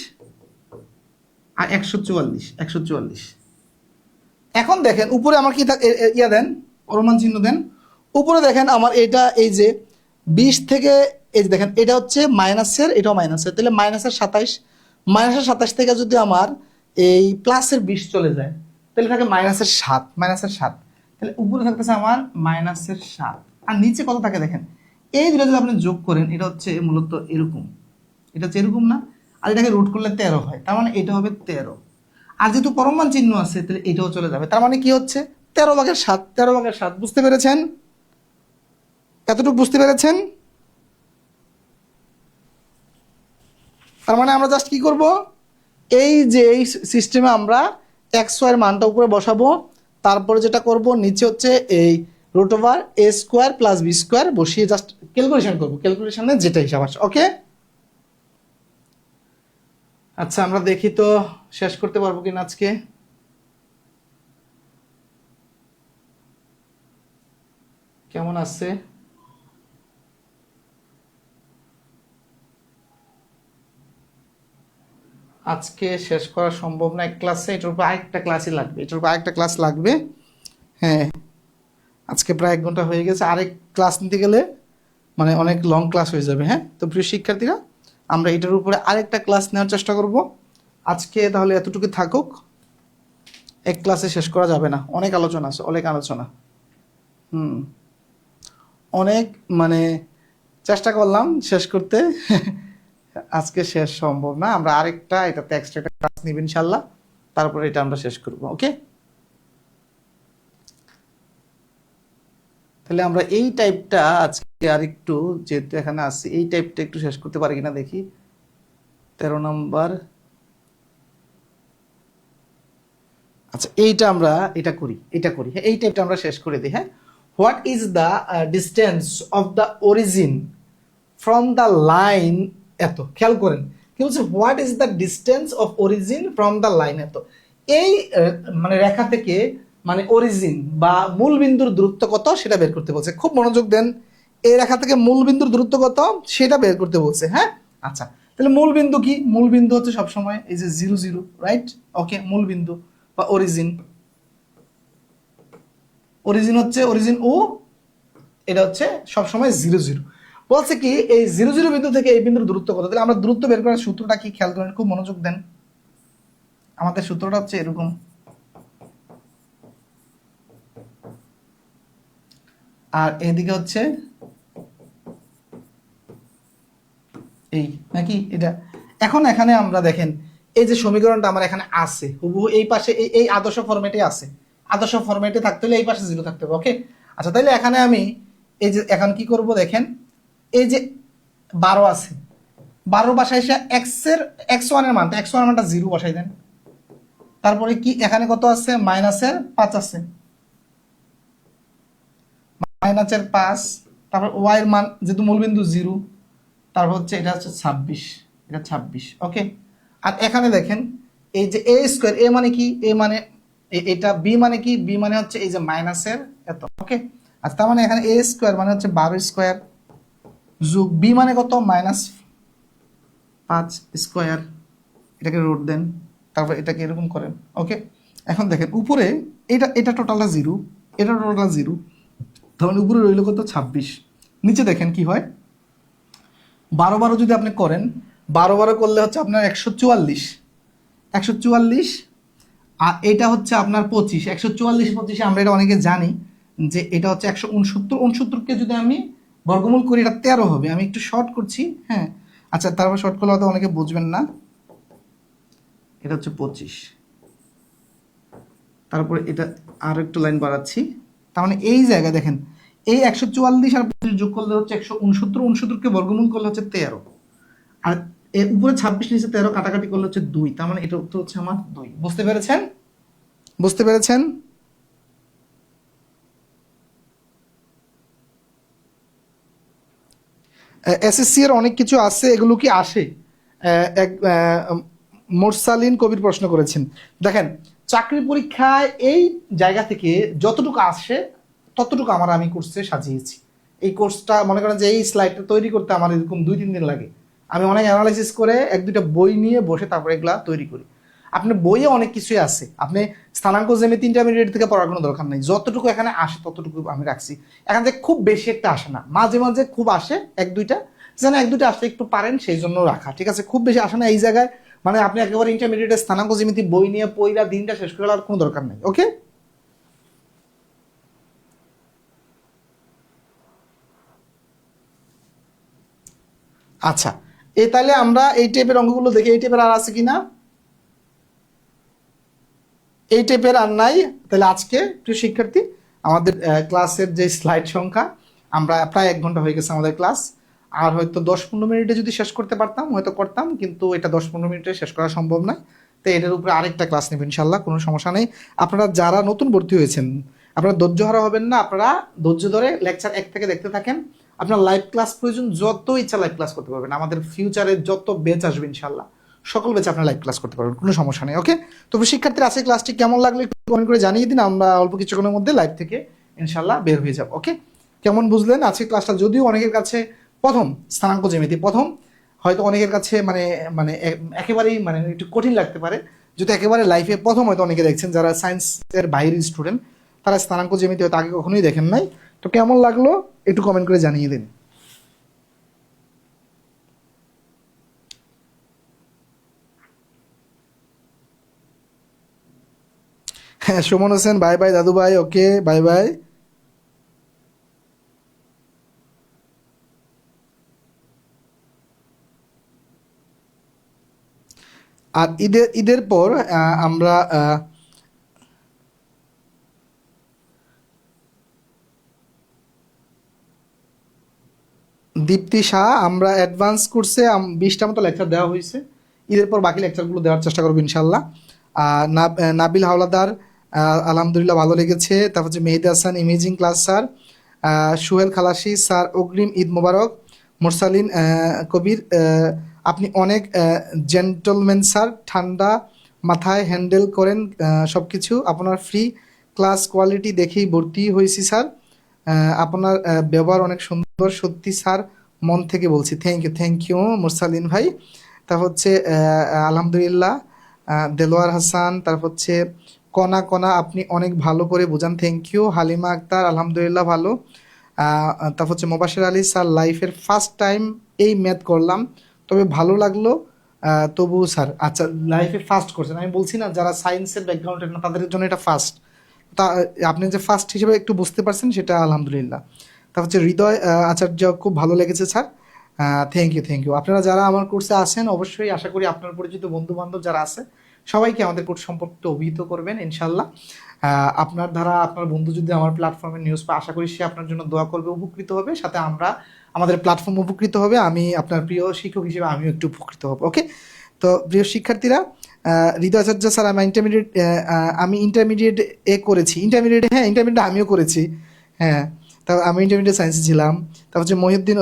আর 144। এখন দেখেন উপরে আমার কি ইয়া দেন, পরমাণ চিহ্ন দেন। উপরে দেখেন আমার এটা এই যে 20 থেকে এই যে দেখেন এটা হচ্ছে মাইনাসের, এটাও মাইনাসের, তাহলে -27 -27 থেকে যদি আমার এই প্লাসের 20 চলে যায় তাহলে থাকে -7, -7, তাহলে উপরে থাকতেছে আমার -7 আর নিচে কত থাকে দেখেন, এই দুটো যদি আপনি যোগ করেন এটা হচ্ছে মূলত এরকম, এটা হচ্ছে এরকম না, আর এটাকে রুট করলে 13 হয়, তার মানে এটা হবে 13। আর যেহেতু পরমাণ চিহ্ন আছে তাহলে এটাও চলে যাবে, তার মানে কি হচ্ছে 13/7, 13/7। বুঝতে পেরেছেন? এতটুকু বুঝতে পেরেছেন? তার মানে আমরা জাস্ট কি করব, এই যে এই সিস্টেমে আমরা এক্স ওয়াই এর মানটা উপরে বসাবো, তারপরে যেটা করব নিচে হচ্ছে এই √a² + b² বসিয়ে জাস্ট ক্যালকুলেশন করব, ক্যালকুলেশনে যেটা হিসাব আসে। ওকে, আচ্ছা আমরা দেখি তো শেষ করতে পারবো কিনা আজকে। কেমন আছে? আজকে শেষ করা সম্ভব না এক ক্লাসে, এটার উপর আরেকটা ক্লাসই লাগবে, এটার উপর আরেকটা ক্লাস লাগবে। হ্যাঁ, আজকে প্রায় 1 ঘন্টা হয়ে গেছে, আরেক ক্লাস নিতে গেলে মানে অনেক লং ক্লাস হয়ে যাবে। হ্যাঁ, তো প্রিয় শিক্ষার্থীরা আমরা এটার উপরে আরেকটা ক্লাস নেওয়ার চেষ্টা করব। আজকে তাহলে এতটুকু থাকুক, এক ক্লাসে শেষ করা যাবে না, অনেক আলোচনা আছে, অনেক আলোচনা। অনেক মানে চেষ্টা করলাম শেষ করতে, আজকে শেষ সম্ভব না, আমরা আরেকটা এটাতে এক্সট্রা একটা ক্লাস নিব ইনশাল্লাহ, তারপরে এটা আমরা শেষ করব। ওকে, তাহলে আমরা এই টাইপটা আজকে আরেকটু, যেহেতু এখানে আছে, এই টাইপটা একটু শেষ করতে পারি কিনা দেখি। 13 নম্বর, আচ্ছা এইটা আমরা এটা করি, হ্যাঁ এই টাইপটা আমরা শেষ করে দিই। হ্যাঁ, what is the distance of the origin from the line, এত খেয়াল করেন কি বলছে, what is the distance of origin from the line, এত এই মানে রেখা থেকে মানে অরিজিন বা মূল বিন্দুর দূরত্ব কত সেটা বের করতে বলছে। খুব মনোযোগ দেন, এই রেখা থেকে মূল বিন্দুর দূরত্ব কত সেটা বের করতে বলছে। হ্যাঁ, আচ্ছা তাহলে মূল বিন্দু কি, মূল বিন্দু হচ্ছে সবসময় এই যে 0 0, রাইট? ওকে, মূল বিন্দু বা অরিজিন, অরিজিন হচ্ছে অরিজিন ও, এটা হচ্ছে সবসময় 0 0। বলছে কি এই 0 0 বিন্দু থেকে এই বিন্দুর দূরত্ব কত, তাহলে আমরা দূরত্ব বের করার সূত্রটা কি খেয়াল করেন, খুব মনোযোগ দেন। আমাদের সূত্রটা হচ্ছে এরকম, আর এদিকে হচ্ছে এই নাকি এটা। এখন এখানে আমরা দেখেন এই যে সমীকরণটা আমার এখানে আছে হুবহু এই পাশে এই আদর্শ ফরম্যাটে আছে, আদর্শ ফরম্যাটে থাকতে হলে এই পাশে 0 থাকতে হবে। ওকে, আচ্ছা তাহলে এখানে আমি এই যে এখন কি করব দেখেন, এই যে 12 আছে, 12 বাসায় এসে x1 এর মানটা, x1 এর মানটা 0 বসাই দেন। তারপরে কি এখানে কত আছে, -5 আছে, -5, তারপর y এর মান যেহেতু মূলবিন্দু 0, তারপর হচ্ছে এটা হচ্ছে 26, এটা 26। ওকে, আর এখানে দেখেন এই যে a², a মানে কি, a মানে এটা, b মানে কি, b মানে হচ্ছে এই যে মাইনাসের এত। ওকে, আর তার মানে এখানে a² মানে হচ্ছে 12² যোগ b মানে কত, -5², এটাকে রুট দেন, তারপর এটাকে এরকম করেন। ওকে, এখন দেখেন উপরে এটা টোটালটা 0, এটা টোটাল 0, তাহলে উপরে রইল কত, 26। নিচে দেখেন কি হয়, 12 যদি আপনি করেন, 12 করলে হচ্ছে আপনার 144, আর এটা হচ্ছে আপনার 25, 144 আমরা এটা অনেকে জানি যে এটা হচ্ছে 169, যদি আমি বর্গমূল করি এটা 13 হবে। আমি একটু শর্ট করছি, হ্যাঁ আচ্ছা, তারপর শর্ট করলে হয়তো অনেকে বুঝবেন না, এটা হচ্ছে 25, তারপরে এটা আর একটু লাইন বাড়াচ্ছি, তার মানে এই জায়গায় দেখেন এই 144 আর 25 যোগ করলে হচ্ছে 169, বর্গমূল করলে হচ্ছে 13, আর এর উপরে 26 নিচে 13 কাটাকাটি করলে হচ্ছে 2, তার মানে এটা উত্তর হচ্ছে আমার 2। বুঝতে পেরেছেন? বুঝতে পেরেছেন? এসএসসি এর অনেক কিছু আছে, এগুলো কি আসে, এক মোরসালিন কবির প্রশ্ন করেছেন। দেখেন চাকরি পরীক্ষায় এই জায়গা থেকে যতটুকু আসে ততটুকু আমি কোর্সে সাজিয়েছি। এই কোর্সটা মনে করেন যে এই স্লাইডটা তৈরি করতে আমার এরকম 2-3 দিন লাগে, আমি অনেক অ্যানালাইসিস করে 1-2টা বই নিয়ে বসে তারপরে এগুলা তৈরি করি। আপনার বইয়ে অনেক কিছুই আছে, আপনি স্থানাঙ্ক জ্যামিতি ইন্টারমিডিয়েট থেকে পড়ার কোনো দরকার নেই, যতটুকু এখানে আসে ততটুকু আমি রাখছি। এখান থেকে খুব বেশি একটা আসে না, মাঝে মাঝে খুব আসে 1-2টা, যেন 1-2টা আসলে একটু পারেন সেই জন্য রাখা, ঠিক আছে? খুব বেশি আসে না। এই জায়গায় মানে আপনি একেবারে ইন্টারমিডিয়েটের স্থানাঙ্ক জ্যামিতি বই নিয়ে পইরা দিনটা শেষ করে আর কোনো দরকার নেই। ওকে, আচ্ছা, এই তাহলে আমরা এই টাইপের অঙ্কগুলো দেখি। এই টাইপের আর আছে কিনা? এই টাইপের আর নাই। তাহলে আজকে প্রিয় শিক্ষার্থী আমাদের ক্লাসের যে স্লাইড সংখ্যা, আমরা প্রায় 1 ঘন্টা হয়ে গেছে আমাদের ক্লাস। আর হয়তো 10-15 মিনিটে যদি শেষ করতে পারতাম হয়তো করতাম, কিন্তু এটা 10-15 মিনিটে শেষ করা সম্ভব নয়। তো এটার উপরে আরেকটা ক্লাস নেবেন ইনশাল্লাহ, কোনো সমস্যা নেই। আপনারা যারা নতুন ভর্তি হয়েছেন আপনারা ধৈর্য হারা হবেন না, আপনারা ধৈর্য ধরে লেকচার 1 থেকে দেখতে থাকেন। আপনার লাইভ ক্লাস প্রয়োজন, যত ইচ্ছা লাইভ ক্লাস করতে পারবেন। আমাদের ফিউচারে যত ব্যাচ আসবে ইনশাল্লাহ সকল ব্যাচে আপনার লাইভ ক্লাস করতে পারবেন, কোনো সমস্যা নেই। ওকে, তো শিক্ষার্থীর আজকে ক্লাসটি কেমন লাগলো একটু কমেন্ট করে জানিয়ে দিন। আমরা অল্প কিছুক্ষণের মধ্যে লাইভ থেকে ইনশাল্লাহ বের হয়ে যাব। ওকে, কেমন বুঝলেন আজকে ক্লাসটা? যদিও অনেকের কাছে প্রথম স্থানাঙ্ক জ্যামিতি প্রথম, হয়তো অনেকের কাছে মানে মানে একেবারেই মানে একটু কঠিন লাগতে পারে, যদি একেবারে লাইফে প্রথম হয়তো অনেকে দেখছেন যারা সায়েন্সের বাইরের স্টুডেন্ট, তারা স্থানাঙ্ক জ্যামিতি হয়তো আগে কখনোই দেখেন নাই। তো কেমন লাগলো একটু কমেন্ট করে জানিয়ে দিন। হ্যাঁ, সুমন হোসেন বাই বাই দাদু ভাই, ওকে বাই বাই। আর ঈদের ঈদের পর আমরা দীপ্তি শাহ, আমরা অ্যাডভান্স কোর্সে 20টা মতো লেকচার দেওয়া হয়েছে। ঈদের পর বাকি লেকচারগুলো দেওয়ার চেষ্টা করবো ইনশাল্লাহ। নাবিল হাওলাদার, আলহামদুলিল্লাহ ভালো লেগেছে। তারপর হচ্ছে Mehedi Hasan, imaging class sir. Suhel Khalasi sir, অগ্রিম ঈদ মোবারক। মোরসালিন কবির, আপনি অনেক জেন্টলম্যান স্যার, ঠান্ডা মাথায় হ্যান্ডেল করেন সব কিছু। আপনার ফ্রি ক্লাস কোয়ালিটি দেখেই ভর্তি হয়েছি স্যার। আপনার ব্যবহার অনেক সুন্দর, সত্যি স্যার, মন থেকে বলছি। থ্যাংক ইউ মুরসালিন ভাই। তারপর হচ্ছে আলহামদুলিল্লাহ দেলোয়ার হাসান। তারপর হচ্ছে কণা কণা, আপনি অনেক ভালো করে বোঝান, থ্যাংক ইউ। হালিমা আক্তার, আলহামদুলিল্লাহ ভালো। তারপর হচ্ছে মোবাশির আলী স্যার, লাইফের ফার্স্ট টাইম এই ম্যাথ করলাম, তবে ভালো লাগলো তবু স্যার। আচ্ছা, লাইফে ফার্স্ট করছেন, আমি বলছি না যারা সায়েন্সের ব্যাকগ্রাউন্ডের না তাদের জন্য এটা ফার্স্ট। তা আপনি যে ফার্স্ট হিসেবে একটু বুঝতে পারছেন সেটা আলহামদুলিল্লাহ। তারপর হচ্ছে হৃদয় আচার্য, খুব ভালো লেগেছে স্যার, থ্যাংক ইউ। আপনারা যারা আমার কোর্সে আসেন অবশ্যই আশা করি আপনার পরিচিত বন্ধু বান্ধব যারা আছে সবাইকে আমাদের কোর্স সম্পর্কে অভিহিত করবেন ইনশাল্লাহ। আপনার দ্বারা আপনার বন্ধু যদি আমার প্ল্যাটফর্মে নিউজ পায় আশা করি সে আপনার জন্য দোয়া করবে, উপকৃত হবে, সাথে আমরা আমাদের প্ল্যাটফর্ম উপকৃত হবে। আমি আপনার প্রিয় শিক্ষক হিসেবে আমিও একটু উপকৃত হব। ওকে, তো প্রিয় শিক্ষার্থীরা, হৃদয় আচার্য স্যার, আমি ইন্টারমিডিয়েট করেছি। ইন্টারমিডিয়েট, হ্যাঁ ইন্টারমিডিয়েট আমিও করেছি। হ্যাঁ, তারপর আমি ইন্টারমিডিয়েট সায়েন্সে ছিলাম। তারপর হচ্ছে মহিউদ্দিন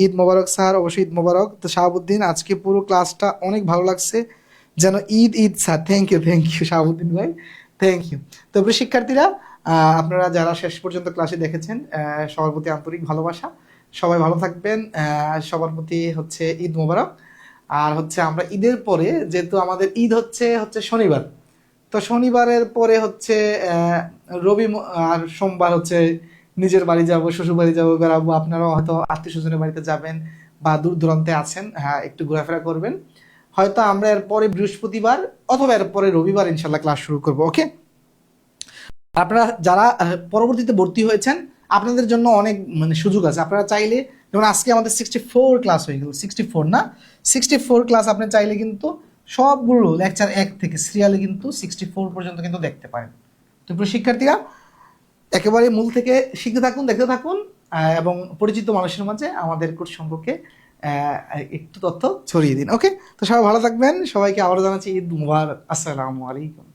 ঈদ মোবারক স্যার, অবশ্যই ঈদ মোবারক। তো শাহাবুদ্দিন, আজকে পুরো ক্লাসটা অনেক ভালো লাগছে, যেন Eid Eid sir. Thank you Shahabuddin ভাই, থ্যাংক ইউ। তো প্রিয় শিক্ষার্থীরা, আপনারা যারা শেষ পর্যন্ত ক্লাসে দেখেছেন সবার প্রতি আন্তরিক ভালোবাসা, সবাই ভালো থাকবেন। সবার প্রতি হচ্ছে ঈদ মোবারক। আর হচ্ছে আমরা ঈদের পরে, যেহেতু আমাদের ঈদ হচ্ছে শনিবার, তো শনিবারের পরে হচ্ছে আর সোমবার হচ্ছে নিজের বাড়ি যাব, শ্বশুর বাড়ি যাবো, বেড়াবো। আপনারাও হয়তো আত্মীয় স্বজনের বাড়িতে যাবেন বা দূর দূরান্তে আছেন, হ্যাঁ একটু ঘোরাফেরা করবেন। হয়তো আমরা এরপরে বৃহস্পতিবার অথবা এরপরে রবিবার ইনশাল্লাহ ক্লাস শুরু করবো। ওকে, আপনারা যারা পরবর্তীতে ভর্তি হয়েছেন আপনাদের জন্য অনেক মানে সুযোগ আছে। আপনারা চাইলে, যেমন আজকে আমাদের 64 ক্লাস হয়ে গেল, 64 না, 64 ক্লাস আপনি চাইলে কিন্তু সবগুলো লেকচার 1 থেকে সিরিয়ালে কিন্তু 64 পর্যন্ত কিন্তু দেখতে পারেন। তো প্রিয় শিক্ষার্থীরা, একেবারে মূল থেকে শিখতে থাকুন, দেখতে থাকুন, এবং পরিচিত মানুষের মাঝে আমাদের কোর্স সম্পর্কে একটু তথ্য ছড়িয়ে দিন। ওকে, তো সবাই ভালো থাকবেন, সবাইকে আবারও জানাচ্ছি ঈদ মুবারক, আসসালামু আলাইকুম।